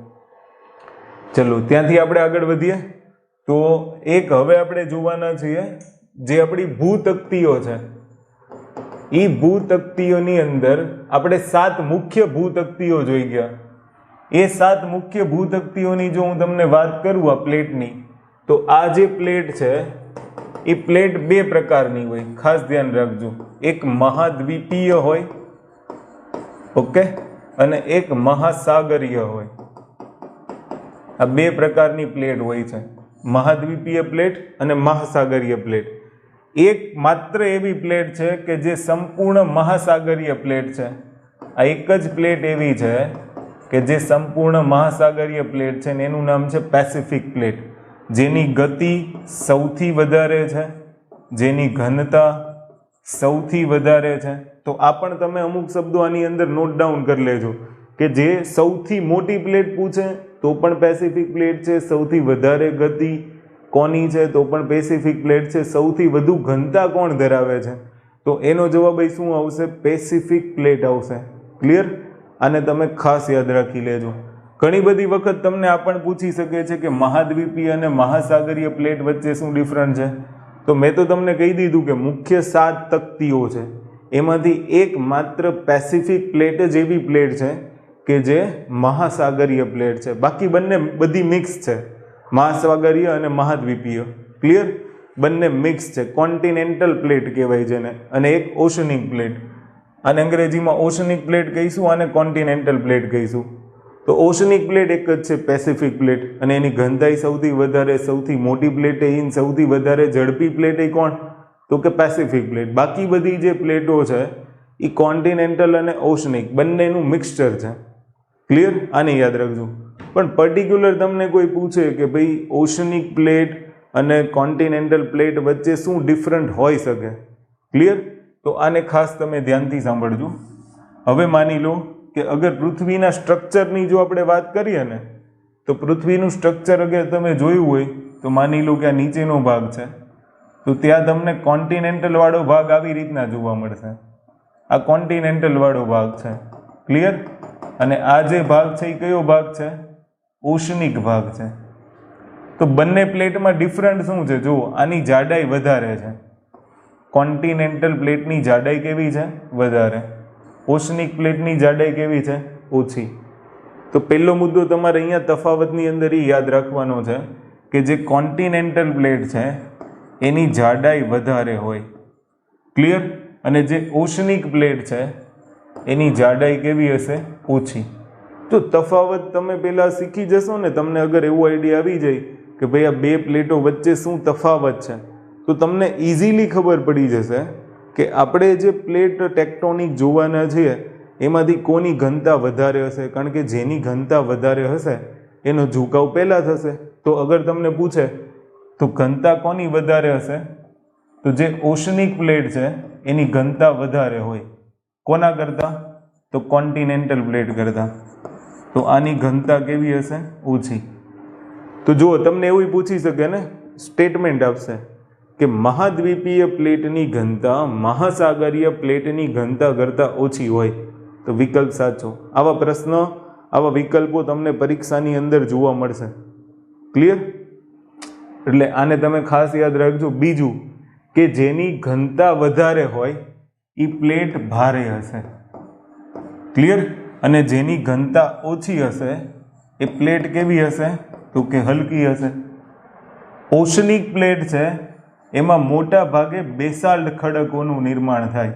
Speaker 1: ચલો ત્યાંથી આપણે આગળ વધીએ. તો એક હવે આપણે જોવાના છીએ જે આપણી ભૂતકતીઓ છે. એ ભૂતકતીઓની અંદર આપણે 7 મુખ્ય ભૂતકતીઓ જોઈ ગયા. એ 7 મુખ્ય ભૂતકતીઓની જો હું તમને વાત કરું આ પ્લેટની, તો આ જે પ્લેટ છે એ પ્લેટ 2 પ્રકારની હોય. ખાસ ધ્યાન રાખજો. એક મહાદ્વીપીય હોય, ઓકે, અને એક મહાસાગરીય હોય. આ 2 પ્રકારની પ્લેટ હોય છે, મહાદ્વીપીય પ્લેટ અને મહાસાગરીય પ્લેટ. એક માત્ર એવી પ્લેટ છે કે જે સંપૂર્ણ મહાસાગરીય પ્લેટ છે. આ એક જ પ્લેટ એવી છે કે જે સંપૂર્ણ મહાસાગરીય પ્લેટ છે ને એનું નામ છે પેસિફિક પ્લેટ. જેની ગતિ સૌથી વધારે છે, જેની ઘનતા સૌથી વધારે છે. તો આ પણ તમે અમુક શબ્દો આની અંદર નોટ ડાઉન કરી લેજો કે જે સૌથી મોટી પ્લેટ પૂછે તો પણ પેસિફિક પ્લેટ છે. સૌથી વધારે ગતિ કોની છે તો પણ પેસિફિક પ્લેટ છે. સૌથી વધુ ઘનતા કોણ ધરાવે છે તો એનો જવાબ અહીં શું આવશે? પેસિફિક પ્લેટ આવશે. ક્લિયર? આને તમે ખાસ યાદ રાખી લેજો. ઘણી બધી વખત તમને આ પણ પૂછી શકે છે કે મહાદ્વીપીય અને મહાસાગરીય પ્લેટ વચ્ચે શું ડિફરન્સ છે. તો મેં તો તમને કહી દીધું કે મુખ્ય 7 તકતીઓ છે, એમાંથી એક માત્ર પેસિફિક પ્લેટ જ એવી પ્લેટ છે કે જે મહાસાગરીય પ્લેટ છે. બાકી બંને બધી મિક્સ છે, મહાસાગરીય અને મહાદ્વીપીય. ક્લિયર? બંને મિક્સ છે. કોન્ટિનેન્ટલ પ્લેટ કહેવાય જેને, અને એક ઓશનિક પ્લેટ. આને અંગ્રેજીમાં ઓશનિક પ્લેટ કહીશું, આને કોન્ટિનેન્ટલ પ્લેટ કહીશું. તો ઓશનિક પ્લેટ એક જ છે, પેસિફિક પ્લેટ, અને એની ઘનતાઈ સૌથી વધારે, સૌથી મોટી પ્લેટ એ સૌથી વધારે ઝડપી પ્લેટ એ કોણ? તો કે પેસિફિક પ્લેટ. બાકી બધી જે પ્લેટો છે એ કોન્ટિનેન્ટલ અને ઓશનિક બંનેનું મિક્સચર છે. ક્લિયર? આને યાદ રાખજો. પણ પર્ટિક્યુલર તમને કોઈ પૂછે કે ભાઈ ઓશનિક પ્લેટ અને કોન્ટિનેન્ટલ પ્લેટ વચ્ચે શું ડિફરન્ટ હોઈ શકે? ક્લિયર? તો આને ખાસ તમે ધ્યાનથી સાંભળજો. હવે માની લો કે અગર પૃથ્વીના સ્ટ્રક્ચરની જો આપણે વાત કરીએ ને, તો પૃથ્વીનું સ્ટ્રક્ચર અગર તમે જોયું હોય તો માની લો કે આ નીચેનો ભાગ છે, તો ત્યાં તમને કોન્ટિનેન્ટલ વાળો ભાગ આવી રીતના જોવા મળશે. આ કોન્ટિનેન્ટલ વાળો ભાગ છે. ક્લિયર? અને આ જે ભાગ છે એ કયો ભાગ છે? ઓશનિક ભાગ છે. તો બંને પ્લેટમાં ડિફરન્ટ શું છે? જુઓ, આની જાડાઈ વધારે છે. કોન્ટિનેન્ટલ પ્લેટની જાડાઈ કેવી છે? વધારે. ઓશનિક પ્લેટની જાડાઈ કેવી છે? ઓછી. તો પહેલો મુદ્દો તમારે અહીંયા તફાવતની અંદર એ યાદ રાખવાનો છે કે જે કોન્ટિનેન્ટલ પ્લેટ છે એની જાડાઈ વધારે હોય. ક્લિયર? અને જે ઓશનિક પ્લેટ છે એની જાડાઈ કેવી હશે? ઓછી. તો તફાવત તમે પહેલાં શીખી જશો ને, તમને અગર એવો આઈડિયા આવી જાય કે ભાઈ આ બે પ્લેટો વચ્ચે શું તફાવત છે, તો તમને ઇઝીલી ખબર પડી જશે કે આપણે જે પ્લેટ ટેક્ટોનિક જોવાના છીએ એમાંથી કોની ઘનતા વધારે હશે. કારણ કે જેની ઘનતા વધારે હશે એનો ઝુકાવ પહેલાં થશે. તો અગર તમને પૂછે તો ઘનતા કોની વધારે હશે, તો જે ઓશનિક પ્લેટ છે એની ઘનતા વધારે હોય. કોના કરતાં? તો કોન્ટિનેન્ટલ પ્લેટ કરતાં. તો આની ઘનતા કેવી હશે? ઓછી. તો જુઓ, તમને એવું પૂછી શકે ને, સ્ટેટમેન્ટ આપશે કે મહાદ્વીપીય પ્લેટની ઘનતા મહાસાગરીય પ્લેટની ઘનતા કરતાં ઓછી હોય, તો વિકલ્પ સાચો. આવા પ્રશ્નો, આવા વિકલ્પો તમને પરીક્ષાની અંદર જોવા મળશે. ક્લિયર? એટલે આને તમે ખાસ યાદ રાખજો. બીજું કે જેની ઘનતા વધારે હોય એ પ્લેટ ભારે હશે. ક્લિયર? અને જેની ઘનતા ઓછી હશે એ પ્લેટ કેવી હશે? તો કે હલકી હશે. ઓશનિક પ્લેટ છે એમાં મોટા ભાગે બેસાલ્ટ ખડકોનું નિર્માણ થાય.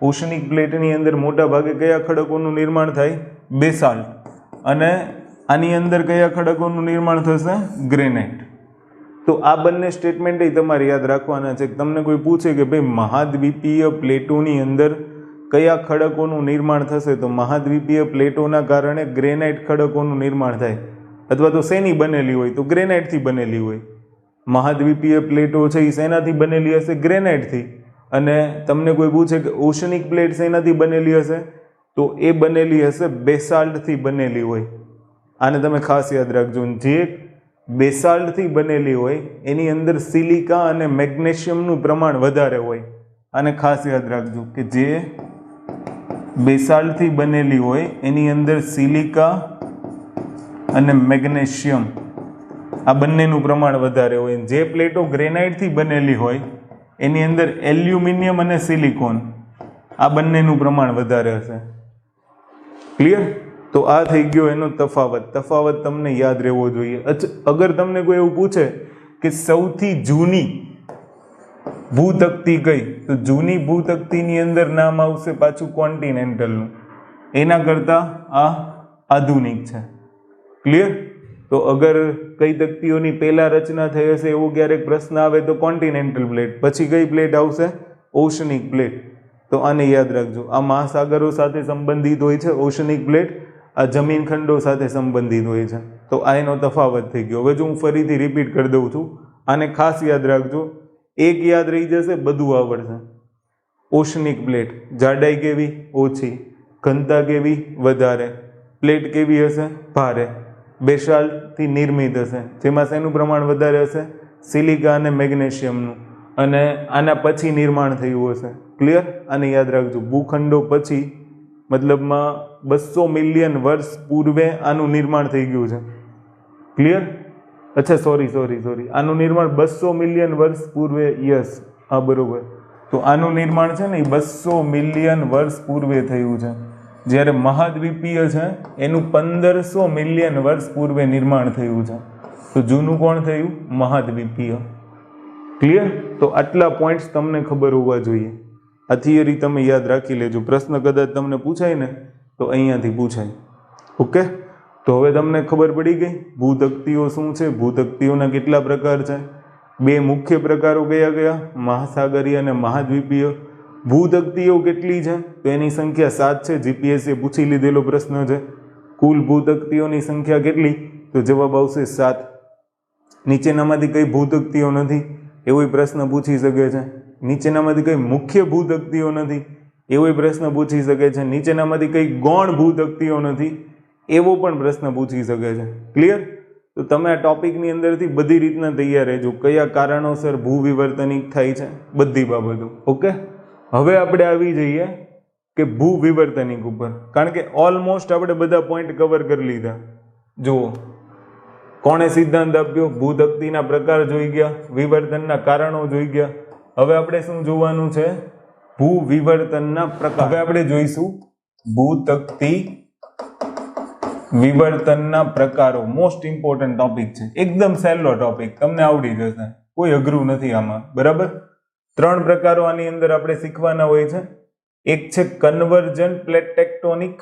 Speaker 1: ઓશનિક પ્લેટની અંદર મોટા ભાગે કયા ખડકોનું નિર્માણ થાય? બેસાલ્ટ. અને આની અંદર કયા ખડકોનું નિર્માણ થશે? ગ્રેનાઇટ. તો આ બંને સ્ટેટમેન્ટ તમારે યાદ રાખવાના છે. તમને કોઈ પૂછે કે ભાઈ મહાદ્વીપીય પ્લેટોની અંદર કયા ખડકોનું નિર્માણ થશે, તો મહાદ્વીપીય પ્લેટોના કારણે ગ્રેનાઇટ ખડકોનું નિર્માણ થાય. અથવા તો શેની બનેલી હોય? તો ગ્રેનાઇટથી બનેલી હોય. મહાદ્વીપીય પ્લેટો છે એ શેનાથી બનેલી હશે? ગ્રેનાઇટથી. અને તમને કોઈ પૂછે કે ઓશનિક પ્લેટ શેનાથી બનેલી હશે, તો એ બનેલી હશે બેસાલ્ટથી બનેલી હોય. આને તમે ખાસ યાદ રાખજો. જે બેસાલ્ટથી બનેલી હોય એની અંદર સિલિકા અને મેગ્નેશિયમનું પ્રમાણ વધારે હોય. આને ખાસ યાદ રાખજો કે જે બેસાલ્ટથી બનેલી હોય એની અંદર સિલિકા અને મેગ્નેશિયમ આ બંનેનું પ્રમાણ વધારે હોય. જે પ્લેટો ગ્રેનાઇટથી બનેલી હોય એની અંદર એલ્યુમિનિયમ અને સિલિકોન આ બંનેનું પ્રમાણ વધારે હશે. ક્લિયર? તો આ થઈ ગયો એનો તફાવત. તફાવત તમને યાદ રહેવો જોઈએ. અગર તમને કોઈ એવું પૂછે કે સૌથી જૂની ભૂતકતી કઈ, તો જૂની ભૂતકતીની અંદર નામ આવશે પાછું કોન્ટિનેન્ટલનું. એના કરતાં આ આધુનિક છે. ક્લિયર? તો અગર કઈ તકતીઓની પહેલા રચના થઈ હશે એવો ક્યારેક પ્રશ્ન આવે તો કોન્ટિનેન્ટલ પ્લેટ. પછી કઈ પ્લેટ આવશે? ઓશનિક પ્લેટ. તો આને યાદ રાખજો. આ મહાસાગરો સાથે સંબંધિત હોય છે ઓશનિક પ્લેટ, આ જમીન ખંડો સાથે સંબંધિત હોય છે. તો આ એનો તફાવત થઈ ગયો. હવે જો હું ફરીથી રિપીટ કરી દઉં છું, આને ખાસ યાદ રાખજો. એક યાદ રહી જશે, બધું આવડશે. ઓશનિક પ્લેટ જાડાઈ કેવી? ઓછી. ઘનતા કેવી? વધારે. પ્લેટ કેવી હશે? ભારે. બેસાલ્ટથી નિર્મિત હશે, જેમાં શેનું પ્રમાણ વધારે હશે? સિલિકા અને મેગ્નેશિયમનું. અને આના પછી નિર્માણ થયું હશે. ક્લિયર? આને યાદ રાખજો. ભૂખંડો પછી, મતલબમાં 200 મિલિયન વર્ષ પૂર્વે આનું નિર્માણ થઈ ગયું છે. ક્લિયર? અચ્છા, સોરી, આનું નિર્માણ 200 મિલિયન વર્ષ પૂર્વે. યસ, હા, બરોબર. તો આનું નિર્માણ છે ને એ 200 મિલિયન વર્ષ પૂર્વે થયું છે. જ્યારે મહાદ્વીપીય છે એનું 1500 મિલિયન વર્ષ પૂર્વે નિર્માણ થયું છે. તો જૂનું કોણ થયું? મહાદ્વીપીય. ક્લિયર? તો આટલા પોઈન્ટ્સ તમને ખબર હોવા જોઈએ. આ થિયરી તમે યાદ રાખી લેજો. પ્રશ્ન કદાચ તમને પૂછાય ને તો અહીંયાથી પૂછાય. ઓકે? તો હવે તમને ખબર પડી ગઈ ભૂતક્તિઓ શું છે, ભૂતક્તિઓના કેટલા પ્રકાર છે. બે મુખ્ય પ્રકારો કયા કયા, મહાસાગરીય અને મહાદ્વીપીય. ભૂતક્તિઓ કેટલી છે તો એની સંખ્યા 7 છે. જીપીએસએ પૂછી લીધેલો પ્રશ્ન છે. કુલ ભૂતક્તિઓની સંખ્યા કેટલી, તો જવાબ આવશે 7. નીચેનામાંથી કઈ ભૂતક્તિઓ નથી એવો પ્રશ્ન પૂછી શકે છે. નીચેનામાંથી કઈ મુખ્ય ભૂતક્તિઓ નથી એવો પ્રશ્ન પૂછી શકે છે. નીચેનામાંથી કઈ ગૌણ ભૂતક્તિઓ નથી એવો પણ પ્રશ્ન પૂછી શકે છે. ક્લિયર? તો તમે આ ટોપિકની અંદરથી બધી રીતના તૈયાર રહેજો. કયા કારણોસર ભૂવિવર્તનિક થાય છે બધી બાબતો. ઓકે, હવે આપણે આવી જઈએ કે ભૂવિવર્તનિક ઉપર, કારણ કે ઓલમોસ્ટ આપણે બધા પોઈન્ટ કવર કરી લીધા. જુઓ, કોણે સિદ્ધાંત આપ્યો, ભૂતક્તિના પ્રકાર જોઈ ગયા, વિવર્તનના કારણો જોઈ ગયા. હવે આપણે શું જોવાનું છે, ભૂવિવર્તનના પ્રકાર. હવે આપણે જોઈશું ભૂતક્તિ વિવર્તનના પ્રકારો. મોસ્ટ ઇમ્પોર્ટન્ટ ટોપિક છે, એકદમ સહેલો ટોપિક, તમને આવડી જશે, કોઈ અઘરું નથી આમાં. બરાબર? 3 પ્રકારો આની અંદર આપણે શીખવાના હોય છે. એક છે convergent plate tectonic.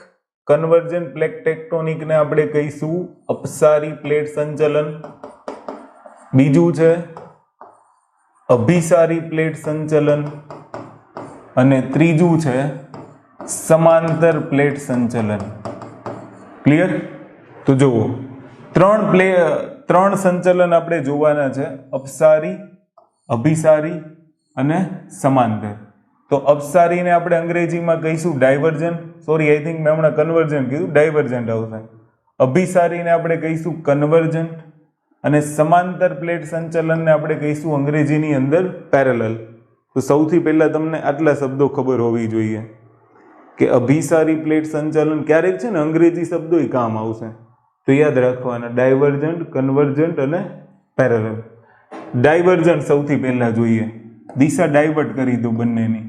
Speaker 1: Convergent plate tectonic ને આપણે કહીશું અપસારી પ્લેટ સંચલન. બીજું છે અભિસારી પ્લેટ સંચલન અને ત્રીજું છે સમાંતર પ્લેટ સંચલન. ક્લિયર? તો જુઓ, 3 સંચલન આપણે જોવાના છે, અપસારી, અભિસારી અને સમાંતર. તો અપસારીને આપણે અંગ્રેજીમાં કહીશું ડાયવર્જન્ટ. સોરી, આઈ થિંક મેં હમણાં કન્વર્જન્ટ કીધું, ડાયવર્જન્ટ આવશે. અભિસારીને આપણે કહીશું કન્વર્જન્ટ અને સમાંતર પ્લેટ સંચલનને આપણે કહીશું અંગ્રેજીની અંદર પેરેલલ. તો સૌથી પહેલા તમને આટલા શબ્દો ખબર હોવી જોઈએ કે અભિસારી પ્લેટ સંચલન ક્યારેક છે ને અંગ્રેજી શબ્દો કામ આવશે, તો યાદ રાખવાના, ડાયવર્જન્ટ, કન્વર્જન્ટ અને પેરેલલ. ડાયવર્જન્ટ સૌથી પહેલા જોઈએ, દિશા ડાયવર્ટ કરી દો બંનેની,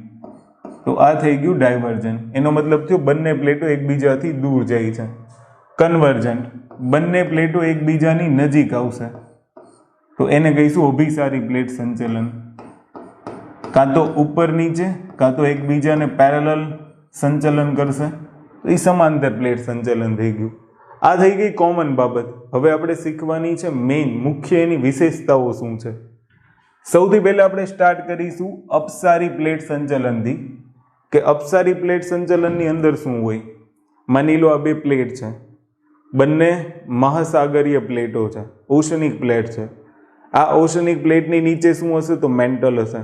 Speaker 1: તો આ થઈ ગયું ડાયવર્જન્ટ. એનો મતલબ થયો બંને પ્લેટો એકબીજાથી દૂર જાય છે. કન્વર્જન્ટ, બંને પ્લેટો એકબીજાની નજીક આવશે, તો એને કહીશું અભિસારી પ્લેટ સંચલન. કાં તો ઉપર નીચે કાં તો એકબીજાને પેરેલલ સંચલન કરશે, તો એ સમાંતર પ્લેટ સંચલન થઈ ગયું. આ થઈ ગઈ કોમન બાબત. હવે આપણે શીખવાની છે મેઇન, મુખ્ય એની વિશેષતાઓ શું છે. સૌથી પહેલા આપણે સ્ટાર્ટ કરીશું અપસારી પ્લેટ સંચલનથી, કે અપસારી પ્લેટ સંચલનની અંદર શું હોય. માની લો આ બે પ્લેટ છે, બંને મહાસાગરીય પ્લેટો છે, ઓશનિક પ્લેટ છે. આ ઓશનિક પ્લેટની નીચે શું હશે, તો મેન્ટલ હશે.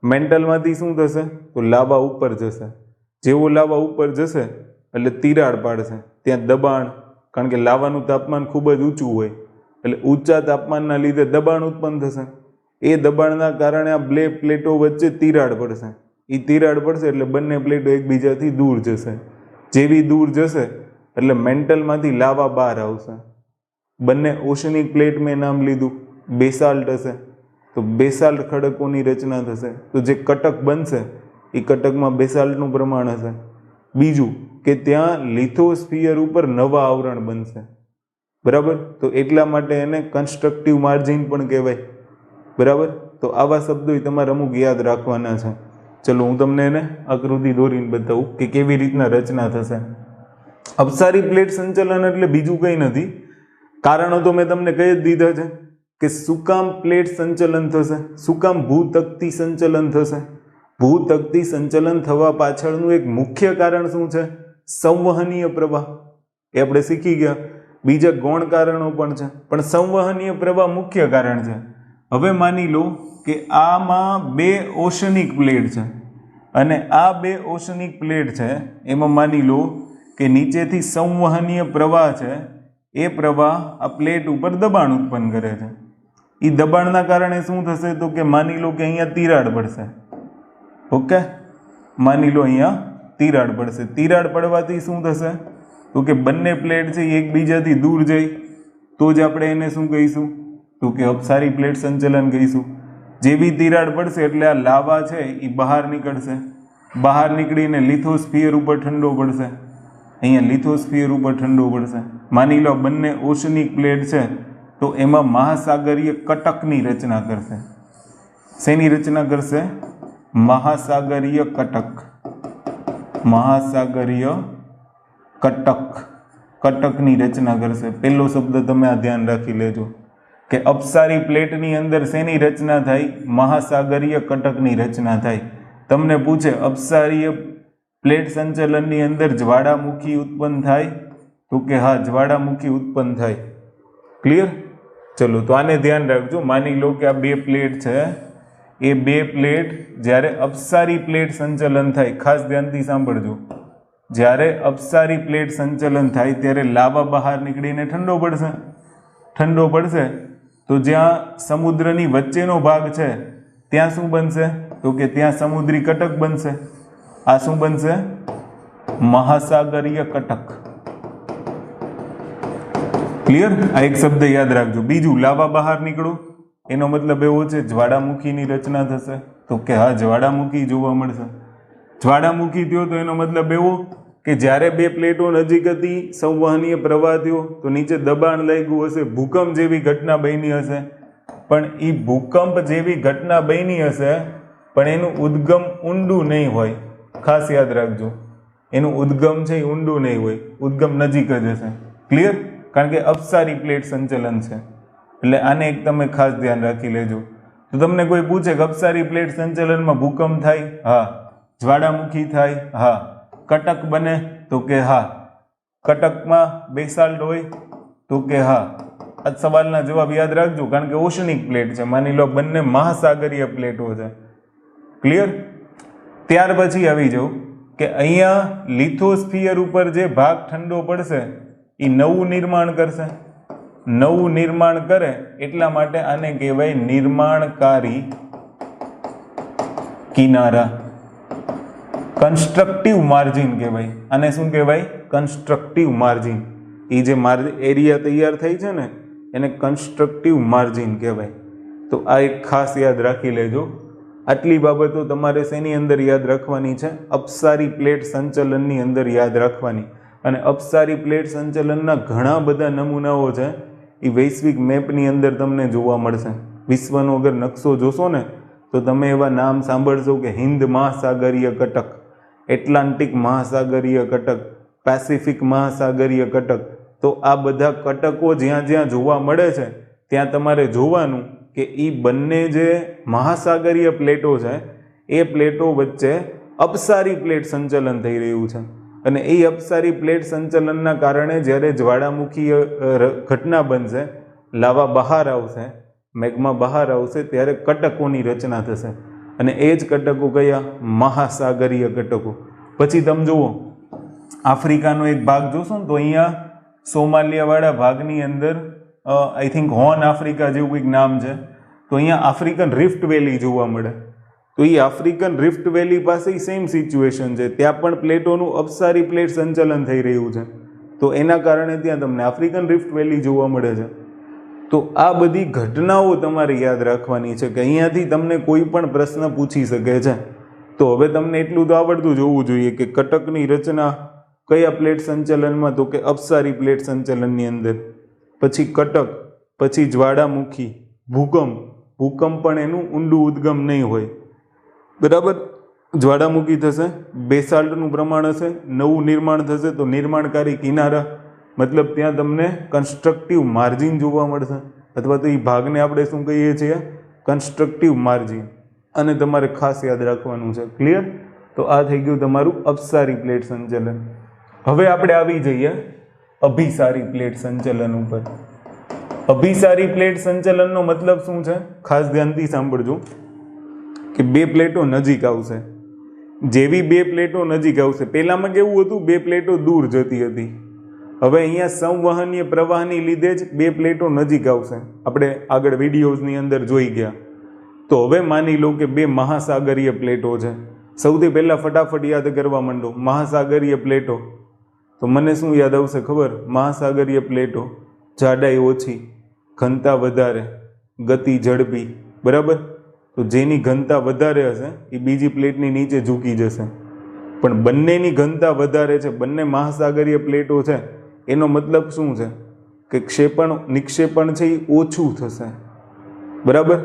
Speaker 1: મેન્ટલમાંથી શું થશે, તો લાવા ઉપર જશે. જેવો લાવા ઉપર જશે એટલે તિરાડ પાડશે, ત્યાં દબાણ, કારણ કે લાવાનું તાપમાન ખૂબ જ ઊંચું હોય એટલે ઊંચા તાપમાનના લીધે દબાણ ઉત્પન્ન થશે. એ દબાણના કારણે આ બે પ્લેટો વચ્ચે તિરાડ પડશે. એ તિરાડ પડશે એટલે બંને પ્લેટો એકબીજાથી દૂર જશે. જેવી દૂર જશે એટલે મેન્ટલમાંથી લાવા બહાર આવશે. બંને ઓશનિક પ્લેટ મેં નામ લીધું, બેસાલ્ટ હશે, તો બેસાલ્ટ ખડકોની રચના થશે. તો જે કટક બનશે એ કટકમાં બેસાલ્ટનું પ્રમાણ હશે. બીજું કે ત્યાં લિથોસ્ફિયર ઉપર નવા આવરણ બનશે. બરાબર? તો એટલા માટે એને કન્સ્ટ્રક્ટિવ માર્જિન પણ કહેવાય. બરાબર? તો આવા શબ્દો તમારે અમુક યાદ રાખવાના છે. ચલો હું તમને એને આકૃતિ દોરીને બતાવું કે કેવી રીતના રચના થશે. અપસારી પ્લેટ સંચલન એટલે બીજું કંઈ નથી, કારણો તો મેં તમને કહી જ દીધા છે કે શું કામ પ્લેટ સંચલન થશે, શું કામ ભૂતક્તિ સંચલન થશે. ભૂતક્તિ સંચલન થવા પાછળનું એક મુખ્ય કારણ શું છે, સંવહનીય પ્રવાહ. એ આપણે શીખી ગયા. બીજા ગૌણ કારણો પણ છે, પણ સંવહનીય પ્રવાહ મુખ્ય કારણ છે. હવે માની લો કે આમાં બે ઓશનિક પ્લેટ છે અને આ બે ઓશનિક પ્લેટ છે, એમાં માની લો કે નીચેથી સંવહનીય પ્રવાહ છે, એ પ્રવાહ આ પ્લેટ ઉપર દબાણ ઉત્પન્ન કરે છે. એ દબાણના કારણે શું થશે, તો કે માની લો કે અહીંયા તિરાડ પડશે. ઓકે, માની લો અહીંયા તિરાડ પડશે. તિરાડ પડવાથી શું થશે, તો કે બંને પ્લેટ છે એ એકબીજાથી દૂર જાય, તો જ આપણે એને શું કહીશું, તો કે અપસારી પ્લેટ સંચલન કહીશું. જેવી તિરાડ પડશે એટલે આ લાવા છે એ બહાર નીકળશે. બહાર નીકળીને લિથોસ્ફિયર ઉપર ઠંડો પડશે. અહીંયા લિથોસ્ફિયર ઉપર ઠંડો પડશે. માની લો બંને ઓશનિક પ્લેટ છે તો એમાં મહાસાગરીય કટકની રચના કરશે. શેની રચના કરશે, મહાસાગરીય કટક. મહાસાગરીય કટક. કટકની રચના કરશે. પહેલો શબ્દ તમે આ ધ્યાન રાખી લેજો કે અપસારી પ્લેટની અંદર શેની રચના થાય? મહાસાગરીય કટકની રચના થાય. તમને પૂછે અપસારીય પ્લેટ સંચલનની અંદર જ્વાળામુખી ઉત્પન્ન થાય? તો કે હા, જ્વાળામુખી ઉત્પન્ન થાય. ક્લિયર? ચલો તો આને ધ્યાન રાખજો. માની લો કે આ બે પ્લેટ છે, એ બે પ્લેટ જ્યારે અપસારી પ્લેટ સંચલન થાય, ખાસ ધ્યાનથી સાંભળજો, જ્યારે અપસારી પ્લેટ સંચલન થાય ત્યારે લાવા બહાર નીકળીને ઠંડો પડશે. ઠંડો પડશે તો જ્યાં સમુદ્રની વચ્ચેનો ભાગ છે ત્યાં શું બનશે? તો કે ત્યાં સમુદ્રી કટક બનશે. આ શું બનશે? મહાસાગરીય કટક. ક્લિયર? આ એક શબ્દ યાદ રાખજો. બીજું, લાવા બહાર નીકળો, એનો મતલબ એવો છે જ્વાળામુખીની રચના થશે. તો કે હા, જ્વાળામુખી જોવા મળશે. જ્વાળામુખી થયો તો એનો મતલબ એવો કે જ્યારે બે પ્લેટો નજીક હતી, સંવહનીય પ્રવાહ થયો તો નીચે દબાણ લાગ્યું હશે, ભૂકંપ જેવી ઘટના બની હશે. પણ એ ભૂકંપ જેવી ઘટના બની હશે પણ એનું ઉદ્ગમ ઊંડું નહીં હોય. ખાસ યાદ રાખજો, એનું ઉદ્ગમ છે એ ઊંડું નહીં હોય, ઉદ્ગમ નજીક જ હશે. ક્લિયર? કારણ કે અપસારી પ્લેટ સંચલન છે એટલે આને એક તમે ખાસ ધ્યાન રાખી લેજો. તો તમને કોઈ પૂછે કે અપસારી પ્લેટ સંચલનમાં ભૂકંપ થાય? હા. જ્વાળામુખી થાય? હા. કટક બને? તો કે હા. કટકમાં બેસાલ્ટ હોય? તો કે હા. આ સવાલના જવાબ યાદ રાખજો કારણ કે ઓશનિક પ્લેટ છે. માની લો બંને મહાસાગરીય પ્લેટો છે. ક્લિયર? ત્યાર પછી આવી જાઉં કે અહીંયા લિથોસ્ફિયર ઉપર જે ભાગ ઠંડો પડશે એ નવું નિર્માણ કરશે. નવું નિર્માણ કરે એટલા માટે આને કહેવાય નિર્માણકારી કિનારા. કન્સ્ટ્રક્ટિવ માર્જિન કહેવાય. આને શું કહેવાય? Constructive margin. એ જે એરિયા તૈયાર થઈ છે ને એને કન્સ્ટ્રક્ટિવ માર્જિન કહેવાય. તો આ એક ખાસ યાદ રાખી લેજો. આટલી બાબતો તમારે શેની અંદર યાદ રાખવાની છે? અપસારી પ્લેટ સંચલનની અંદર યાદ રાખવાની. અને અપસારી પ્લેટ સંચલનના ઘણા બધા નમૂનાઓ છે, એ વૈશ્વિક મેપની અંદર તમને જોવા મળશે. વિશ્વનો અગર નકશો જોશો ને તો તમે એવા નામ સાંભળશો કે હિન્દ મહાસાગરીય કટક, એટલાન્ટિક મહાસાગરીય કટક, પેસિફિક મહાસાગરીય કટક. તો આ બધા કટકો જ્યાં જ્યાં જોવા મળે છે ત્યાં તમારે જોવાનું કે એ બંને જે મહાસાગરીય પ્લેટો છે એ પ્લેટો વચ્ચે અપસારી પ્લેટ સંચલન થઈ રહ્યું છે. અને એ અપસારી પ્લેટ સંચલનના કારણે જ્યારે જ્વાળામુખી ઘટના બનશે, લાવા બહાર આવશે, મેગ્મા બહાર આવશે, ત્યારે કટકોની રચના થશે. અને એ જ કટકો કયા? મહાસાગરીય કટકો. પછી તમે જુઓ આફ્રિકાનો એક ભાગ જોશો ને તો અહીંયા સોમાલિયાવાળા ભાગની અંદર આઈ થિંક હોર્ન આફ્રિકા જેવું કંઈક નામ છે. તો અહીંયા આફ્રિકન રિફ્ટ વેલી જોવા મળે. તો એ આફ્રિકન રિફ્ટ વેલી પાસે સેમ સિચ્યુએશન છે. ત્યાં પણ પ્લેટોનું અપસારી પ્લેટ સંચલન થઈ રહ્યું છે. તો એના કારણે ત્યાં તમને આફ્રિકન રિફ્ટ વેલી જોવા મળે છે. તો આ બધી ઘટનાઓ તમારે યાદ રાખવાની છે કે અહીંયાથી તમને કોઈ પણ પ્રશ્ન પૂછી શકે છે. તો હવે તમને એટલું તો આવડતું જ હોવું જોઈએ કે કટકની રચના કયા પ્લેટ સંચલનમાં? તો કે અપસારી પ્લેટ સંચલનની અંદર. પછી કટક, પછી જ્વાળામુખી, ભૂકંપ. ભૂકંપ પણ એનું ઊંડું ઉદ્ગમ નહીં હોય. બરાબર? જ્વાળામુખી થશે, બેસાલ્ટનું પ્રમાણ હશે, નવું નિર્માણ થશે તો નિર્માણકારી કિનારા, મતલબ ત્યાં તમને કન્સ્ટ્રક્ટિવ માર્જિન જોવા મળશે. અથવા તો એ ભાગને આપણે શું કહીએ છીએ? Constructive margin. અને તમારે ખાસ યાદ રાખવાનું છે. ક્લિયર? તો આ થઈ ગયું તમારું અપસારી પ્લેટ સંચલન. હવે આપણે આવી જઈએ અભિસારી પ્લેટ સંચલન ઉપર. અભિસારી પ્લેટ સંચલનનો મતલબ શું છે? ખાસ ધ્યાનથી સાંભળજો કે બે પ્લેટો નજીક આવશે. જેવી બે પ્લેટો નજીક આવશે, પહેલામાં કેવું હતું? બે પ્લેટો દૂર જતી હતી. હવે અહીંયા સંવહનીય પ્રવાહની લીધે જ બે પ્લેટો નજીક આવશે. આપણે આગળ વિડીયોઝની અંદર જોઈ ગયા. તો હવે માની લો કે બે મહાસાગરીય પ્લેટો છે. સૌથી પહેલાં ફટાફટ યાદ કરવા માંડો મહાસાગરીય પ્લેટો. તો મને શું યાદ આવશે ખબર? મહાસાગરીય પ્લેટો, જાડાઈ ઓછી, ઘનતા વધારે, ગતિ ઝડપી. બરાબર? તો જેની ઘનતા વધારે હશે એ બીજી પ્લેટની નીચે ઝૂકી જશે. પણ બંનેની ઘનતા વધારે છે, બંને મહાસાગરીય પ્લેટો છે, એનો મતલબ શું છે? કે નિક્ષેપણ છે એ ઓછું થશે. બરાબર?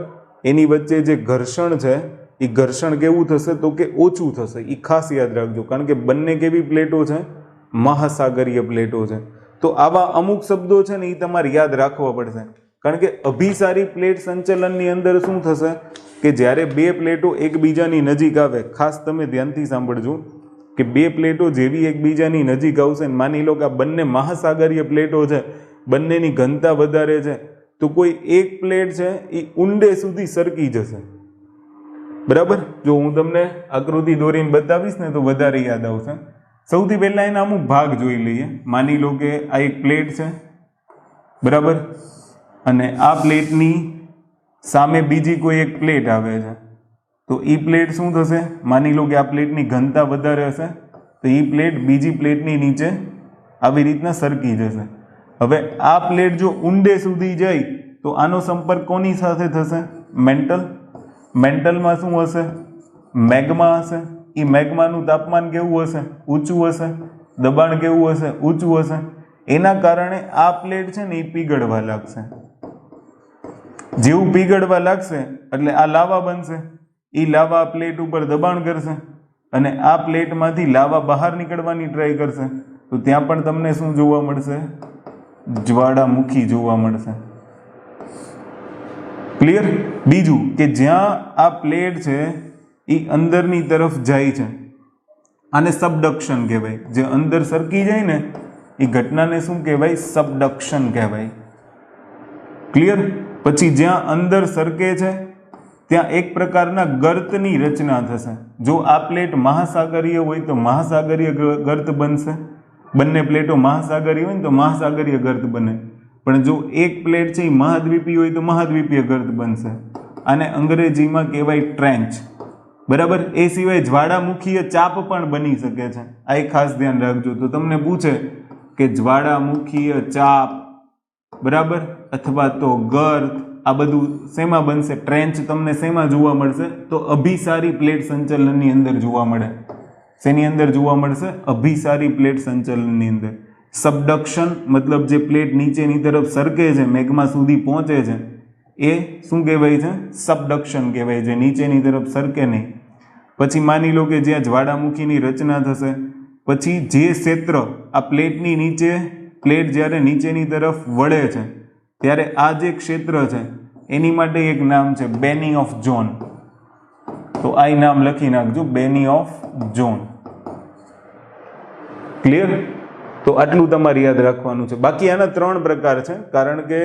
Speaker 1: એની વચ્ચે જે ઘર્ષણ છે એ ઘર્ષણ કેવું થશે? તો કે ઓછું થશે. એ ખાસ યાદ રાખજો કારણ કે બંને કેવી પ્લેટો છે? મહાસાગરીય પ્લેટો છે. તો આવા અમુક શબ્દો છે ને એ તમારે યાદ રાખવા પડશે, કારણ કે અભિસારી પ્લેટ સંચલનની અંદર શું થશે કે જ્યારે બે પ્લેટો એકબીજાની નજીક આવે, ખાસ તમે ધ્યાનથી સાંભળજો કે બે પ્લેટો જેવી એકબીજાની નજીક આવશે, માની લો કે આ બંને મહાસાગરીય પ્લેટો છે, બંનેની ઘનતા વધારે છે, તો કોઈ એક પ્લેટ છે એ ઊંડે સુધી સરકી જશે, બરાબર. જો હું તમને આકૃતિ દોરીને બતાવીશ ને તો વધારે યાદ આવશે. સૌથી પહેલા એના અમુક ભાગ જોઈ લઈએ. માની લો કે આ એક પ્લેટ છે, બરાબર, અને આ પ્લેટની સામે બીજી કોઈ એક પ્લેટ આવે છે, તો એ પ્લેટ શું થશે, માની લો કે આ પ્લેટની ઘનતા વધારે હશે તો એ પ્લેટ બીજી પ્લેટની નીચે આવી રીતના સરકી જશે. હવે આ પ્લેટ જો ઊંડે સુધી જાય તો આનો સંપર્ક કોની સાથે થશે, મેન્ટલ. મેન્ટલમાં શું હશે, મેગ્મા હશે. એ મેગ્માનું તાપમાન કેવું હશે, ઊંચું હશે. દબાણ કેવું હશે, ઊંચું હશે. એના કારણે આ પ્લેટ છે ને એ પીગળવા લાગશે. જેવું પીગળવા લાગશે એટલે આ લાવા બનશે. એ લાવા પ્લેટ ઉપર દબાણ કરશે અને આ પ્લેટમાંથી લાવા બહાર નીકળવાની ટ્રાય કરશે, તો ત્યાં પણ તમને શું જોવા મળશે, જ્વાળામુખી જોવા મળશે. ક્લિયર. બીજું કે જ્યાં આ પ્લેટ છે એ અંદરની તરફ જાય છે, આને સબડક્શન કહેવાય. જે અંદર સરકી જાય ને એ ઘટનાને શું કહેવાય, સબડક્શન કહેવાય. ક્લિયર. પછી જ્યાં અંદર સરકે છે ત્યાં એક પ્રકારના ગર્તની રચના થશે. જો આ પ્લેટ મહાસાગરીય હોય તો મહાસાગરીય ગર્ત બનશે, બંને પ્લેટો મહાસાગરીય હોય ને તો મહાસાગરીય ગર્ત બને. પણ જો એક પ્લેટ છે એ મહાદ્વીપીય હોય તો મહાદ્વીપીય ગર્ત બનશે. આને અંગ્રેજીમાં કહેવાય ટ્રેન્ચ, બરાબર. એ સિવાય જ્વાળામુખીય ચાપ પણ બની શકે છે, આ એક ખાસ ધ્યાન રાખજો. તો તમને પૂછે કે જ્વાળામુખીય ચાપ, બરાબર, અથવા તો ગર્ત, આ બધું શેમાં બનશે, ટ્રેન્ચ તમને શેમાં જોવા મળશે, તો અભિસારી પ્લેટ સંચલનની અંદર જોવા મળે. શેની અંદર જોવા મળશે, અભિસારી પ્લેટ સંચલનની અંદર. સબડક્શન મતલબ જે પ્લેટ નીચેની તરફ સરકે છે, મેગ્મા સુધી પહોંચે છે, એ શું કહેવાય છે, સબડક્શન કહેવાય છે, નીચેની તરફ સરકે નહીં. પછી માની લો કે જ્યાં જ્વાળામુખીની રચના થશે, પછી જે ક્ષેત્ર આ પ્લેટની નીચે, પ્લેટ જ્યારે નીચેની તરફ વળે છે ત્યારે આ જે ક્ષેત્ર છે એની માટે એક નામ છે બેની ઓફ ઝોન. તો આ નામ લખી નાખજો, બેની ઓફ ઝોન. ક્લિયર. તો આટલું તમારે યાદ રાખવાનું છે. બાકી આના 3 પ્રકાર છે, કારણ કે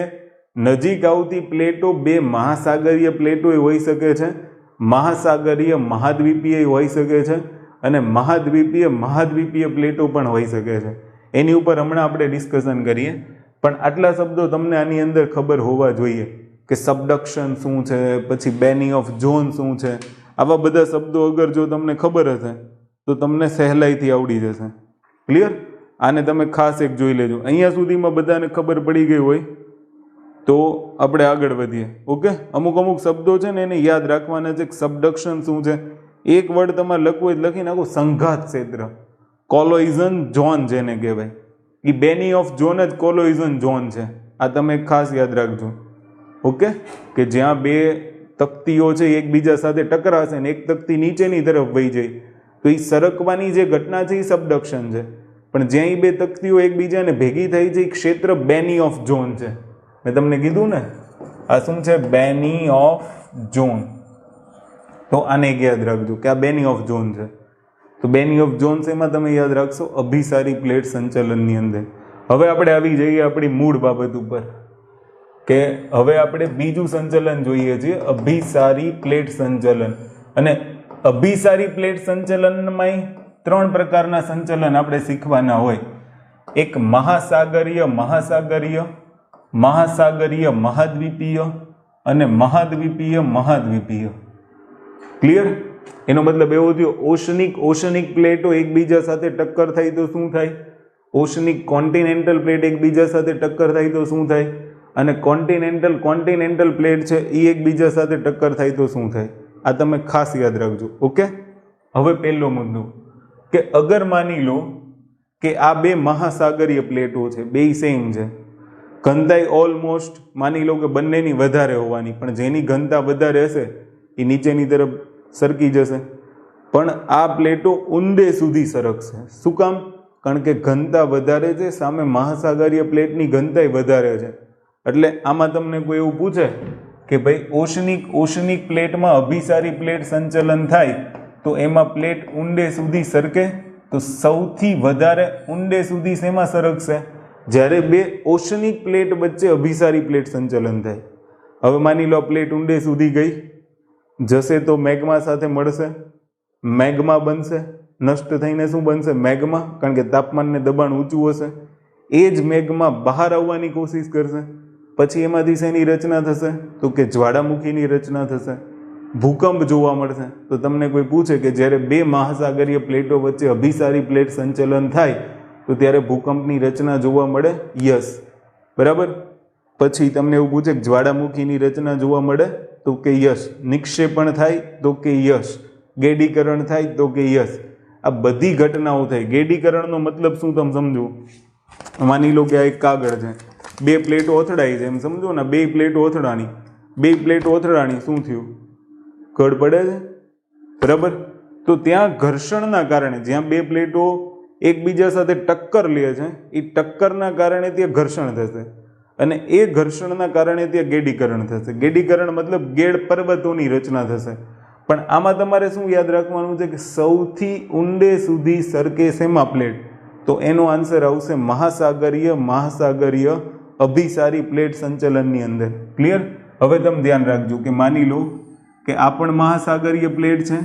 Speaker 1: નજીક આવતી પ્લેટો બે મહાસાગરીય પ્લેટો હોઈ શકે છે, મહાસાગરીય મહાદ્વીપીય હોઈ શકે છે, અને મહાદ્વીપીય પ્લેટો પણ હોઈ શકે છે. એની ઉપર હમણાં આપણે ડિસ્કશન કરીએ. પણ આટલા શબ્દો તમને આની અંદર ખબર હોવા જોઈએ કે સબડક્શન શું છે, પછી બેની ઓફ ઝોન શું છે. આવા બધા શબ્દો અગર જો તમને ખબર હશે તો તમને સહેલાઈથી આવડી જશે. ક્લિયર. આને તમે ખાસ એક જોઈ લેજો. અહીંયા સુધીમાં બધાને ખબર પડી ગઈ હોય તો આપણે આગળ વધીએ. ઓકે. અમુક શબ્દો છે ને એને યાદ રાખવાના છે. સબડક્શન શું છે, એક વર્ડ તમારે લખવું હોય લખી નાખો, સંઘાત ક્ષેત્ર, કોલોઇઝન ઝોન જેને કહેવાય. એ બેની ઓફ ઝોન જ કોલોઇઝન ઝોન છે. આ તમે ખાસ યાદ રાખજો. ઓકે. કે જ્યાં બે તકતીઓ છે એકબીજા સાથે ટકરાશે ને એક તકતી નીચેની તરફ વહી જાય તો એ સરકવાની જે ઘટના છે એ સબડક્શન છે. પણ જ્યાં એ બે તકતીઓ એકબીજાને ભેગી થઈ છે એ ક્ષેત્ર બેની ઓફ ઝોન છે. મેં તમને કીધું ને, આ શું છે, બેની ઓફ ઝોન. તો આને એક યાદ રાખજો કે આ બેની ઓફ ઝોન છે. તો બેની ઓફ ઝોન એમાં તમે યાદ રાખશો અભિસારી પ્લેટ સંચલનની અંદર. હવે આપણે આવી જઈએ આપણી મૂળ બાબત ઉપર કે હવે આપણે બીજું સંચલન જોઈએ છીએ, અભિસારી પ્લેટ સંચલન. અને અભિસારી પ્લેટ સંચલનમાં 3 પ્રકારના સંચલન આપણે શીખવાના હોય. એક મહાસાગરીય મહાદ્વીપીય અને મહાદ્વીપીય. ક્લિયર. એનો મતલબ એવો થયો, ઓશનિક પ્લેટો એકબીજા સાથે ટક્કર થાય તો શું થાય, ઓશનિક કોન્ટિનેન્ટલ પ્લેટ એકબીજા સાથે ટક્કર થાય તો શું થાય, અને કોન્ટિનેન્ટલ પ્લેટ છે એ એકબીજા સાથે ટક્કર થાય તો શું થાય. આ તમે ખાસ યાદ રાખજો. ઓકે. હવે પહેલો મુદ્દો કે અગર માની લો કે આ બે મહાસાગરીય પ્લેટો છે, બે સેમ છે, ઘનતા ઓલમોસ્ટ માની લો કે બંનેની વધારે હોવાની, પણ જેની ઘનતા વધારે હશે એ નીચેની તરફ સરકી જશે. પણ આ પ્લેટો ઊંડે સુધી સરકશે. શું કામ? કારણ કે ઘનતા વધારે છે, સામે મહાસાગરીય પ્લેટની ઘનતા વધારે છે. એટલે આમાં તમને કોઈ એવું પૂછે કે ભાઈ ઓશનિક પ્લેટમાં અભિસારી પ્લેટ સંચલન થાય તો એમાં પ્લેટ ઊંડે સુધી સરકે, તો સૌથી વધારે ઊંડે સુધી શેમાં સરકશે? જ્યારે બે ઓશનિક પ્લેટ વચ્ચે અભિસારી પ્લેટ સંચલન થાય. હવે માની લો પ્લેટ ઊંડે સુધી ગઈ, જશે તો મેગ્મા સાથે મળશે, મેગ્મા બનશે, નષ્ટ થઈને શું બનશે? મેગ્મા, કારણ કે તાપમાન ને દબાણ ઊંચું હશે. એ જ મેગ્મા બહાર આવવાની કોશિશ કરશે, પછી એમાંથી શેની રચના થશે? તો કે જ્વાળામુખીની રચના થશે, ભૂકંપ જોવા મળશે. તો તમને કોઈ પૂછે કે જ્યારે બે મહાસાગરીય પ્લેટો વચ્ચે અભિસારી પ્લેટ સંચલન થાય તો ત્યારે ભૂકંપની રચના જોવા મળે? યસ. બરાબર. પછી તમને એવું પૂછે કે જ્વાળામુખીની રચના જોવા મળે? તો કે યસ. નિક્ષેપણ થાય? તો કે યસ. ગેડીકરણ થાય? તો કે યસ. આ બધી ઘટનાઓ થાય. ગેડીકરણનો મતલબ શું તમે સમજો? માની લો કે આ એક કાગળ છે, બે પ્લેટો અથડાઈ છે, એમ સમજો ને. બે પ્લેટો અથડાણી, શું થયું? કડ પડે છે. બરાબર. તો ત્યાં ઘર્ષણના કારણે, જ્યાં બે પ્લેટો એકબીજા સાથે ટક્કર લે છે, એ ટક્કરના કારણે ત્યાં ઘર્ષણ થશે, અને એ ઘર્ષણના કારણે ત્યાં ગેડીકરણ થશે. ગેડીકરણ મતલબ ગેડ પર્વતોની રચના થશે. પણ આમાં તમારે શું યાદ રાખવાનું છે કે સૌથી ઊંડે સુધી સરકે શેમાં પ્લેટ? તો એનો આન્સર આવશે મહાસાગરીય અભિસારી પ્લેટ સંચલનની અંદર. ક્લિયર? હવે તમે ધ્યાન રાખજો કે માની લો કે આ પણ મહાસાગરીય પ્લેટ છે,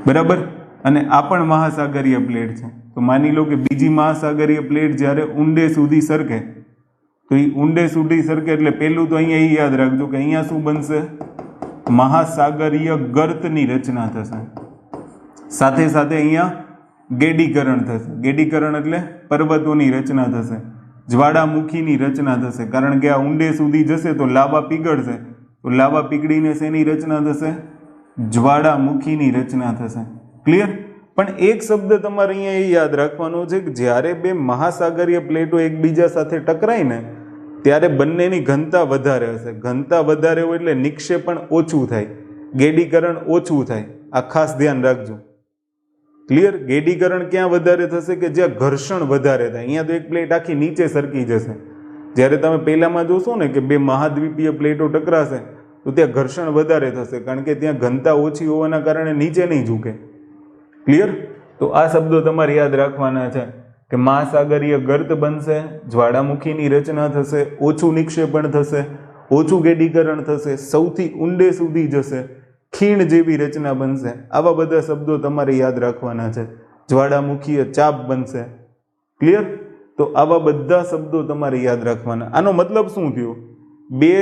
Speaker 1: બરાબર, અને આ પણ મહાસાગરીય પ્લેટ છે. તો માની લો કે બીજી મહાસાગરીય પ્લેટ જ્યારે ઊંડે સુધી સરકે, તો એ ઊંડે સુધી સરકે એટલે પહેલું તો અહીંયા એ યાદ રાખજો કે અહીંયા શું બનશે? મહાસાગરીય ગર્તની રચના થશે. સાથે સાથે અહીંયા ગેડીકરણ થશે. ગેડીકરણ એટલે પર્વતોની રચના થશે, જ્વાળામુખીની રચના થશે. કારણ કે આ ઊંડે સુધી જશે તો લાવા પીગળશે, તો લાવા પીગળીને શેની રચના થશે? જ્વાળામુખીની રચના થશે. ક્લિયર? પણ એક શબ્દ તમારે અહીંયા એ યાદ રાખવાનો છે કે જ્યારે બે મહાસાગરીય પ્લેટો એકબીજા સાથે ટકરાય ને ત્યારે બંનેની ઘનતા વધારે હશે. ઘનતા વધારે હોય એટલે નિક્ષેપણ ઓછું થાય, ગેડીકરણ ઓછું થાય. આ ખાસ ધ્યાન રાખજો. ક્લિયર? ગેડીકરણ ક્યાં વધારે થશે? કે જ્યાં ઘર્ષણ વધારે થાય. અહીંયા તો એક પ્લેટ આખી નીચે સરકી જશે. જ્યારે તમે પહેલામાં જોશો ને કે બે મહાદ્વીપીય પ્લેટો ટકરાશે તો ત્યાં ઘર્ષણ વધારે થશે, કારણ કે ત્યાં ઘનતા ઓછી હોવાના કારણે નીચે નહીં ઝૂકે. ક્લિયર? તો આ શબ્દો તમારે યાદ રાખવાના છે કે મહાસાગરીય ગર્ત બનશે, જ્વાળામુખીની રચના થશે, ઓછું નિક્ષેપણ થશે, ઓછું ગેડીકરણ થશે, સૌથી ઊંડે સુધી જશે, ખીણ જેવી રચના બનશે. આવા બધા શબ્દો તમારે યાદ રાખવાના છે. જ્વાળામુખીય ચાપ બનશે. ક્લિયર? તો આવા બધા શબ્દો તમારે યાદ રાખવાના. આનો મતલબ શું થયો? બે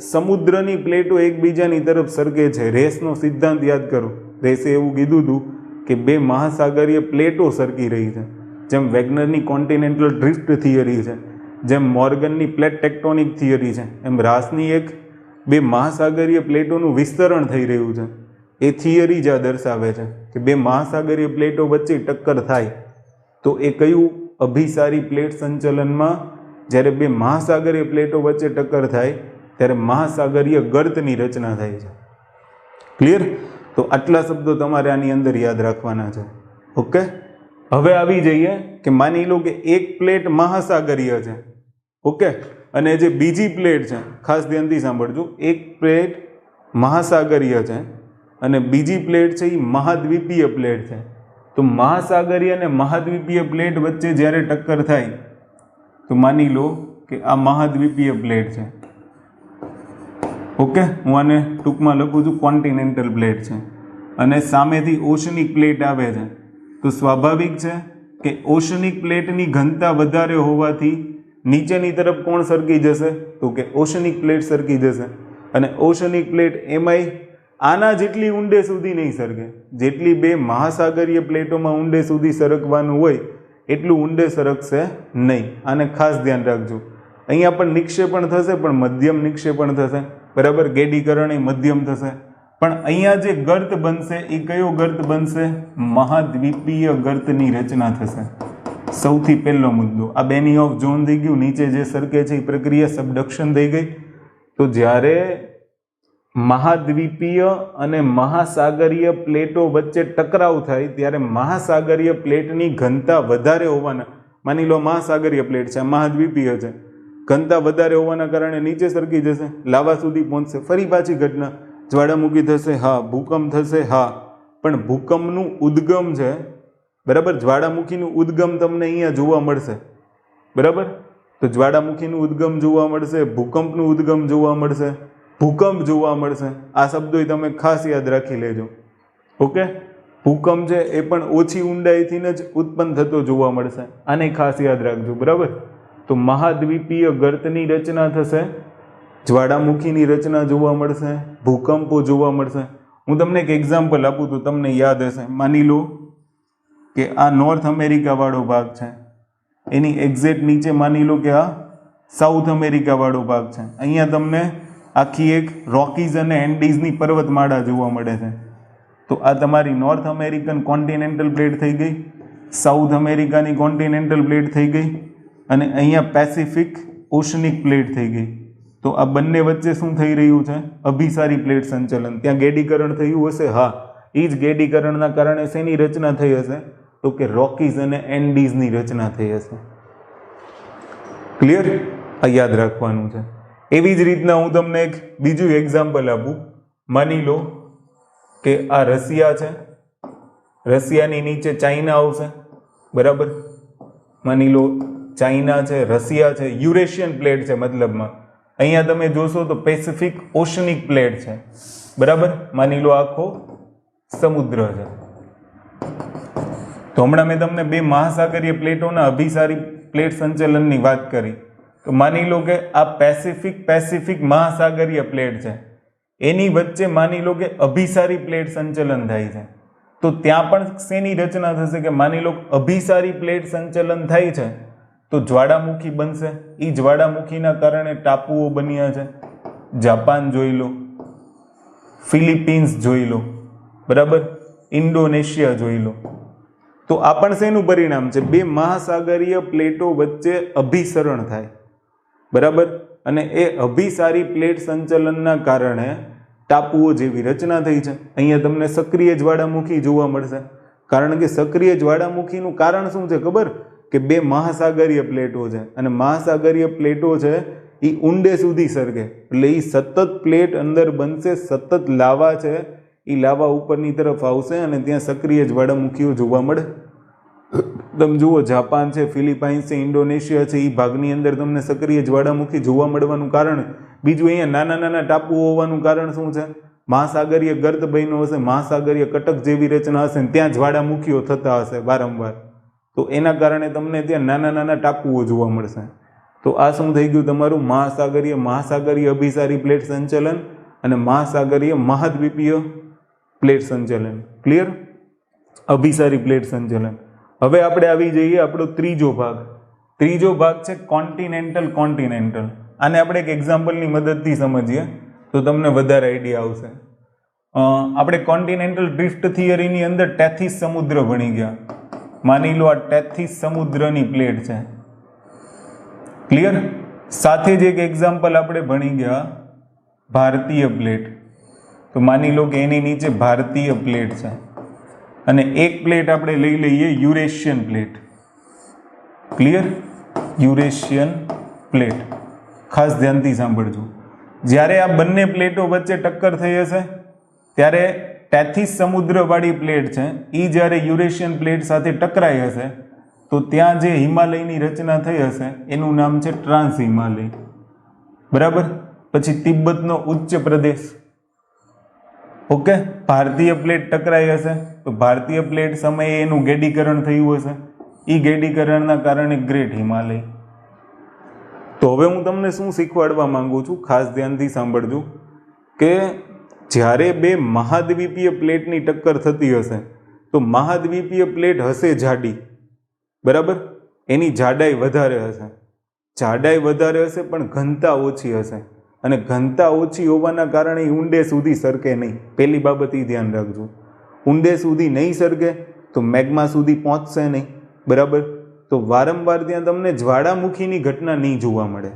Speaker 1: સમુદ્રની પ્લેટો એકબીજાની તરફ સરકે છે. રેસનો સિદ્ધાંત યાદ કરો. રેસે એવું કીધું હતું કે બે મહાસાગરીય પ્લેટો સરકી રહી છે. જેમ વેગનરની કોન્ટિનેન્ટલ ડ્રિફ્ટ થિયરી છે, જેમ મોર્ગનની પ્લેટ ટેક્ટોનિક થિયરી છે, એમ રાસની બે મહાસાગરીય પ્લેટોનું વિસ્તરણ થઈ રહ્યું છે. એ થિયરી જ આ દર્શાવે છે કે બે મહાસાગરીય પ્લેટો વચ્ચે ટક્કર થાય તો એ કયું? અભિસારી પ્લેટ સંચલનમાં જ્યારે બે મહાસાગરીય પ્લેટો વચ્ચે ટક્કર થાય ત્યારે મહાસાગરીય ગર્તની રચના થાય છે. ક્લિયર? તો આટલા શબ્દો તમારે આની અંદર યાદ રાખવાના છે. ઓકે? હવે આવી જઈએ કે માની લો કે એક પ્લેટ મહાસાગરીય છે, ઓકે, અને જે બીજી પ્લેટ છે, ખાસ ધ્યાનથી સાંભળજો, એક પ્લેટ મહાસાગરીય છે અને બીજી પ્લેટ છે એ મહાદ્વીપીય પ્લેટ છે. તો મહાસાગરીય અને મહાદ્વીપીય પ્લેટ વચ્ચે જ્યારે ટક્કર થાય તો માની લો કે આ મહાદ્વીપીય પ્લેટ છે, ઓકે, હું આને ટૂંકમાં લખું છું કોન્ટિનેન્ટલ પ્લેટ છે, અને સામેથી ઓશનિક પ્લેટ આવે છે. તો સ્વાભાવિક છે કે ઓશનિક પ્લેટની ઘનતા વધારે હોવાથી નીચેની તરફ કોણ સરકી જશે? તો કે ઓશનિક પ્લેટ સરકી જશે. અને ઓશનિક પ્લેટ એમાંય આના જેટલી ઊંડે સુધી નહીં સરકે. જેટલી બે મહાસાગરીય પ્લેટોમાં ઊંડે સુધી સરકવાનું હોય એટલું ઊંડે સરકશે નહીં. આને ખાસ ધ્યાન રાખજો. અહીંયા પણ નિક્ષેપણ થશે, પણ મધ્યમ નિક્ષેપણ થશે. બરાબર? ગેડીકરણ એ મધ્યમ થશે. પણ અહીંયા જે ગર્ત બનશે એ કયો ગર્ત બનશે? મહાદ્વીપીય ગર્તની રચના થશે. સૌથી પહેલો મુદ્દો આ બેની ઓફ ઝોન થઈ ગયું. નીચે જે સરકે છે એ પ્રક્રિયા સબડક્શન થઈ ગઈ. તો જ્યારે મહાદ્વીપીય અને મહાસાગરીય પ્લેટો વચ્ચે ટકરાવ થાય ત્યારે મહાસાગરીય પ્લેટની ઘનતા વધારે હોવાના, માની લો મહાસાગરીય પ્લેટ છે, મહાદ્વીપીય છે, ઘનતા વધારે હોવાના કારણે નીચે સરકી જશે, લાવા સુધી પહોંચશે. ફરી પાછી ઘટના, જ્વાળામુખી થશે, હા. ભૂકંપ થશે, હા. પણ ભૂકંપનું ઉદ્ગમ છે, બરાબર, જ્વાળામુખીનું ઉદ્ગમ તમને અહીંયા જોવા મળશે, બરાબર. તો જ્વાળામુખીનું ઉદ્ગમ જોવા મળશે, ભૂકંપનું ઉદ્ગમ જોવા મળશે, ભૂકંપ જોવા મળશે. આ શબ્દો તમે ખાસ યાદ રાખી લેજો. ઓકે, ભૂકંપ છે એ પણ ઓછી ઊંડાઈથી જ ઉત્પન્ન થતો જોવા મળશે, આને ખાસ યાદ રાખજો, બરાબર. તો મહાદ્વીપીય ગર્તની રચના થશે, જ્વાળામુખીની રચના જોવા મળશે, ભૂકંપો જોવા મળશે. હું તમને એક એક્ઝામ્પલ આપું તો તમને યાદ હશે. માની લો કે આ નોર્થ અમેરિકા વાળો ભાગ છે, એની એક્ઝેક્ટ નીચે માની લો કે આ સાઉથ અમેરિકા વાળો ભાગ છે. અહીંયા તમને આખી એક રોકીઝ અને એન્ડીઝની પર્વતમાળા જોવા મળે છે. તો આ તમારી નોર્થ અમેરિકન કોન્ટિનેન્ટલ પ્લેટ થઈ ગઈ, સાઉથ અમેરિકાની કોન્ટિનેન્ટલ પ્લેટ થઈ ગઈ, અને અહીંયા પેસિફિક ઓશનિક પ્લેટ થઈ ગઈ. તો આ બંને વચ્ચે શું થઈ રહ્યું છે? અભિસારી પ્લેટ સંચલન. ત્યાં ગેડીકરણ થયું હશે, હા. એ જ ગેડીકરણના કારણે શેની રચના થઈ હશે? તો કે રોકીઝ અને એન્ડીઝની રચના થઈ હશે. ક્લિયર? આ યાદ રાખવાનું છે. એવી જ રીતના હું તમને એક બીજું એક્ઝામ્પલ આપું. માની લો કે આ રશિયા છે, રશિયાની નીચે ચાઇના આવશે, બરાબર. માની લો ચાઇના છે, રશિયા છે, યુરેશિયન પ્લેટ છે, મતલબમાં અહીંયા તમે જોશો તો પેસિફિક ઓશનિક પ્લેટ છે, બરાબર. માની લો આખો સમુદ્ર છે. તો હમણાં મેં તમને બે મહાસાગરીય પ્લેટોના અભિસારી પ્લેટ સંચલનની વાત કરી. તો માની લો કે આ પેસિફિક મહાસાગરીય પ્લેટ છે, એની વચ્ચે માની લો કે અભિસારી પ્લેટ સંચલન થાય છે. તો ત્યાં પણ શેની રચના થશે? કે માની લો અભિસારી પ્લેટ સંચલન થાય છે તો જ્વાળામુખી બનશે. એ જ્વાળામુખીના કારણે ટાપુઓ બન્યા છે. જાપાન જોઈ લો, ફિલિપિન્સ જોઈ લો, બરાબર, ઇન્ડોનેશિયા જોઈ લો. તો આ પણ શેનું પરિણામ છે? બે મહાસાગરીય પ્લેટો વચ્ચે અભિસરણ થાય, બરાબર. અને એ અભિસારી પ્લેટ સંચલનના કારણે ટાપુઓ જેવી રચના થઈ છે. અહીંયા તમને સક્રિય જ્વાળામુખી જોવા મળશે, કારણ કે સક્રિય જ્વાળામુખીનું કારણ શું છે ખબર? કે બે મહાસાગરીય પ્લેટો છે, અને મહાસાગરીય પ્લેટો છે એ ઊંડે સુધી સરકે, એટલે એ સતત પ્લેટ અંદર બનશે, સતત લાવા છે એ લાવા ઉપરની તરફ આવશે અને ત્યાં સક્રિય જ્વાળામુખીઓ જોવા મળે. તમે જુઓ, જાપાન છે, ફિલિપાઇન્સ છે, ઇન્ડોનેશિયા છે, એ ભાગની અંદર તમને સક્રિય જ્વાળામુખી જોવા મળવાનું કારણ બીજું, અહીંયા નાના નાના ટાપુઓ હોવાનું કારણ શું છે? મહાસાગરીય ગર્ત બન્યો હશે, મહાસાગરીય કટક જેવી રચના હશે, ત્યાં જ્વાળામુખીઓ થતા હશે વારંવાર. તો એના કારણે તમને ત્યાં નાના નાના ટાપુઓ જોવા મળશે. તો આ શું થઈ ગયું તમારું? મહાસાગરીય અભિસારી પ્લેટ સંચલન અને મહાસાગરીય મહાદ્વીપીય પ્લેટ સંચલન. ક્લિયર? અભિસારી પ્લેટ સંચલન. હવે આપણે આવી જઈએ આપણો ત્રીજો ભાગ. ત્રીજો ભાગ છે કોન્ટિનેન્ટલ. આને આપણે એક એક્ઝામ્પલની મદદથી સમજીએ તો તમને વધારે આઈડિયા આવશે. આપણે કોન્ટિનેન્ટલ ડ્રિફ્ટ થિયરીની અંદર ટેથીસ સમુદ્ર ભણી ગયા. માની લો આ ટેથીસ સમુદ્રની પ્લેટ છે. ક્લિયર? સાથે જ એક એક્ઝામ્પલ આપણે ભણી ગયા ભારતીય પ્લેટ. તો માની લો કે એની નીચે ભારતીય પ્લેટ છે, અને એક પ્લેટ આપણે લઈ લઈએ Eurasian plate. Clear? Eurasian plate. ખાસ ધ્યાનથી સાંભળજો. જ્યારે આ બંને પ્લેટો વચ્ચે ટક્કર થઈ હશે ત્યારે ટેથીસ સમુદ્રવાળી પ્લેટ છે એ જ્યારે યુરેશિયન પ્લેટ સાથે ટકરાઈ હશે તો ત્યાં જે હિમાલયની રચના થઈ હશે એનું નામ છે ટ્રાન્સ હિમાલય, બરાબર. પછી તિબ્બતનો ઉચ્ચ પ્રદેશ. ઓકે, ભારતીય પ્લેટ ટકરાઈ હશે તો ભારતીય પ્લેટ સમયે એનું ગેડીકરણ થયું હશે, એ ગેડીકરણના કારણે ગ્રેટ હિમાલય. તો હવે હું તમને શું શીખવાડવા માંગુ છું, ખાસ ધ્યાનથી સાંભળજો, કે જ્યારે બે મહાદ્વીપીય પ્લેટની ટક્કર થતી હશે તો મહાદ્વીપીય પ્લેટ હશે જાડી, બરાબર. એની જાડાઈ વધારે હશે, જાડાઈ વધારે હશે પણ ઘનતા ઓછી હશે, અને ઘનતા ઓછી હોવાના કારણે ઊંડે સુધી સરકે નહીં. પહેલી બાબત એ ધ્યાન રાખજો. ઊંડે સુધી નહીં સરકે તો મેગ્મા સુધી પહોંચશે નહીં, બરાબર. તો વારંવાર ત્યાં તમને જ્વાળામુખીની ઘટના નહીં જોવા મળે.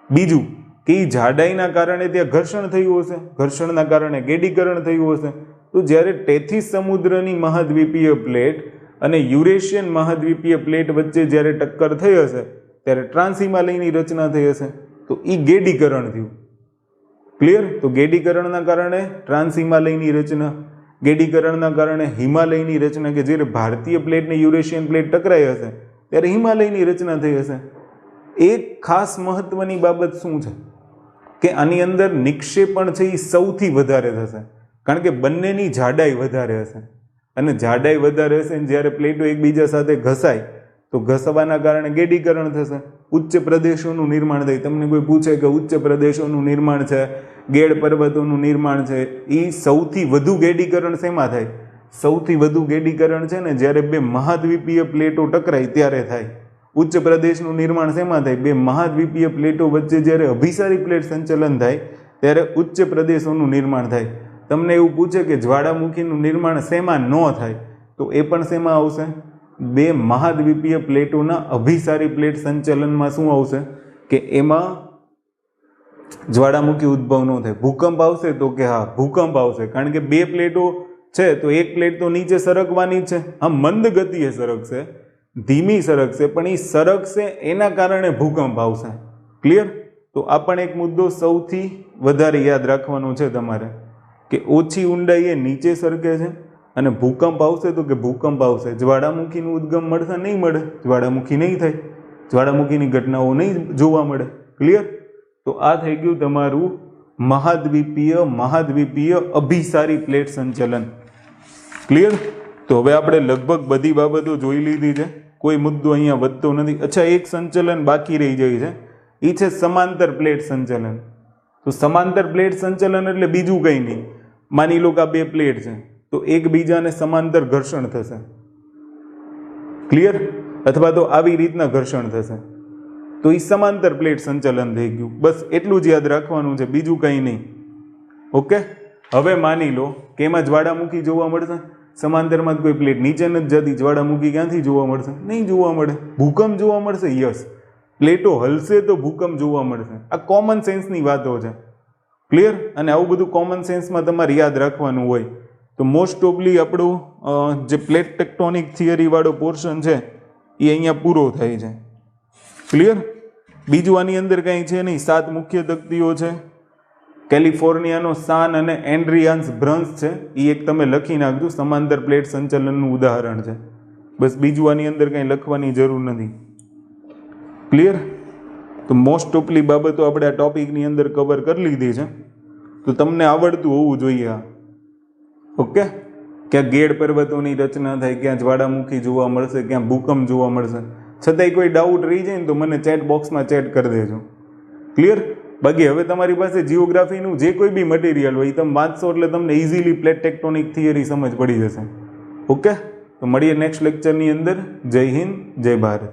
Speaker 1: બીજું કે એ જાડાઈના કારણે ત્યાં ઘર્ષણ થયું હશે, ઘર્ષણના કારણે ગેડીકરણ થયું હશે. તો જ્યારે ટેથીસ સમુદ્રની મહાદ્વીપીય પ્લેટ અને યુરેશિયન મહાદ્વીપીય પ્લેટ વચ્ચે જ્યારે ટક્કર થઈ હશે ત્યારે ટ્રાન્સ હિમાલયની રચના થઈ હશે. તો એ ગેડીકરણ થયું. ક્લિયર? તો ગેડીકરણના કારણે ટ્રાન્સ હિમાલયની રચના, ગેડીકરણના કારણે હિમાલયની રચના, કે જ્યારે ભારતીય પ્લેટ ને યુરેશિયન પ્લેટ ટકરાઈ હશે ત્યારે હિમાલયની રચના થઈ હશે. એક ખાસ મહત્વની બાબત શું છે કે આની અંદર નિક્ષેપણ છે એ સૌથી વધારે થશે, કારણ કે બંનેની જાડાઈ વધારે હશે. અને જાડાઈ વધારે હશે ને જ્યારે પ્લેટો એકબીજા સાથે ઘસાય તો ઘસવાના કારણે ગેડીકરણ થશે, ઉચ્ચ પ્રદેશોનું નિર્માણ થાય. તમને કોઈ પૂછે કે ઉચ્ચ પ્રદેશોનું નિર્માણ છે, ગેડ પર્વતોનું નિર્માણ છે, એ સૌથી વધુ ગેડીકરણ શેમાં થાય? સૌથી વધુ ગેડીકરણ છે ને જ્યારે બે મહાદ્વીપીય પ્લેટો ટકરાય ત્યારે થાય. ઉચ્ચ પ્રદેશનું નિર્માણ શેમાં થાય? બે મહાદ્વીપીય પ્લેટો વચ્ચે જ્યારે અભિસારી પ્લેટ સંચલન થાય ત્યારે ઉચ્ચ પ્રદેશોનું નિર્માણ થાય. તમને એવું પૂછે કે જ્વાળામુખીનું નિર્માણ શેમાં ન થાય? તો એ પણ શેમાં આવશે? બે મહાદ્વીપીય પ્લેટોના અભિસારી પ્લેટ સંચલનમાં શું આવશે કે એમાં જ્વાળામુખી ઉદ્ભવ ન થાય. ભૂકંપ આવશે? તો કે હા, ભૂકંપ આવશે, કારણ કે બે પ્લેટો છે તો એક પ્લેટ તો નીચે સરકવાની જ છે. હા, મંદ ગતિએ સરકશે, ધીમી સરકશે, પણ એ સરકશે એના કારણે ભૂકંપ આવશે. ક્લિયર? તો આ પણ એક મુદ્દો સૌથી વધારે યાદ રાખવાનો છે તમારે, કે ઓછી ઊંડાઈએ નીચે સરકે છે અને ભૂકંપ આવશે તો કે ભૂકંપ આવશે. જ્વાળામુખીનું ઉદ્ગમ મળશે? નહીં મળે, જ્વાળામુખી નહીં થાય, જ્વાળામુખીની ઘટનાઓ નહીં જોવા મળે. ક્લિયર? તો આ થઈ ગયું તમારું મહાદ્વીપીય અભિસારી પ્લેટ સંચલન. ક્લિયર? તો હવે આપણે લગભગ બધી બાબતો જોઈ લીધી છે, કોઈ મુદ્દો અહીંયા વધતો નથી. અચ્છા, એક સંચલન બાકી રહી જાય છે, એ છે સમાંતર પ્લેટ સંચલન. તો સમાંતર પ્લેટ સંચલન એટલે બીજું કંઈ નહીં. માની લો કે આ બે પ્લેટ છે તો એકબીજાને સમાંતર ઘર્ષણ થશે. ક્લિયર? અથવા તો આવી રીતના ઘર્ષણ થશે તો એ સમાંતર પ્લેટ સંચલન થઈ ગયું. બસ એટલું જ યાદ રાખવાનું છે, બીજું કંઈ નહીં. ઓકે? હવે માની લો કે એમાં જ્વાળામુખી જોવા મળશે, સમાંતરમાં કોઈ પ્લેટ નીચે નથી જતી, જ્વાળામુખી ક્યાંથી જોવા મળશે? નહીં જોવા મળે. ભૂકંપ જોવા મળશે? યસ, પ્લેટો હલશે તો ભૂકંપ જોવા મળશે. આ કોમન સેન્સની વાતો છે. ક્લિયર? અને આવું બધું કોમન સેન્સમાં તમારે યાદ રાખવાનું હોય. તો મોસ્ટ ઓફલી આપણું જે પ્લેટ ટેક્ટોનિક થિયરી વાળો પોર્શન છે એ અહીંયા પૂરો થાય છે. ક્લિયર? બીજું આની અંદર કંઈ છે નહીં. 7 મુખ્ય તકતીઓ છે. કેલિફોર્નિયાનો સાન અને એન્ડ્રિયાન્સ બ્રન્સ છે, એ એક તમે લખી નાખજો, સમાંતર પ્લેટ સંચલનનું ઉદાહરણ છે. બસ, બીજું આની અંદર કંઈ લખવાની જરૂર નથી. ક્લિયર? તો મોસ્ટ ઓફલી બાબતો આપણે આ ટોપિકની અંદર કવર કરી લીધી છે. તો તમને આવડતું હોવું જોઈએ. ઓકે? ક્યાં ગેડ પર્વતોની રચના થાય, ક્યાં જ્વાળામુખી જોવા મળશે, ક્યાં ભૂકંપ જોવા મળશે. છતાંય કોઈ ડાઉટ રહી જાય ને તો મને ચેટ બોક્સમાં ચેટ કરી દેજો. ક્લિયર? બાકી હવે તમારી પાસે જીઓગ્રાફીનું જે કોઈ બી મટીરિયલ હોય એ તમે વાંચશો એટલે તમને ઇઝીલી પ્લેટ ટેક્ટોનિક થિયરી સમજ પડી જશે. ઓકે? તો મળીએ નેક્સ્ટ લેક્ચરની અંદર. જય હિન્દ, જય ભારત.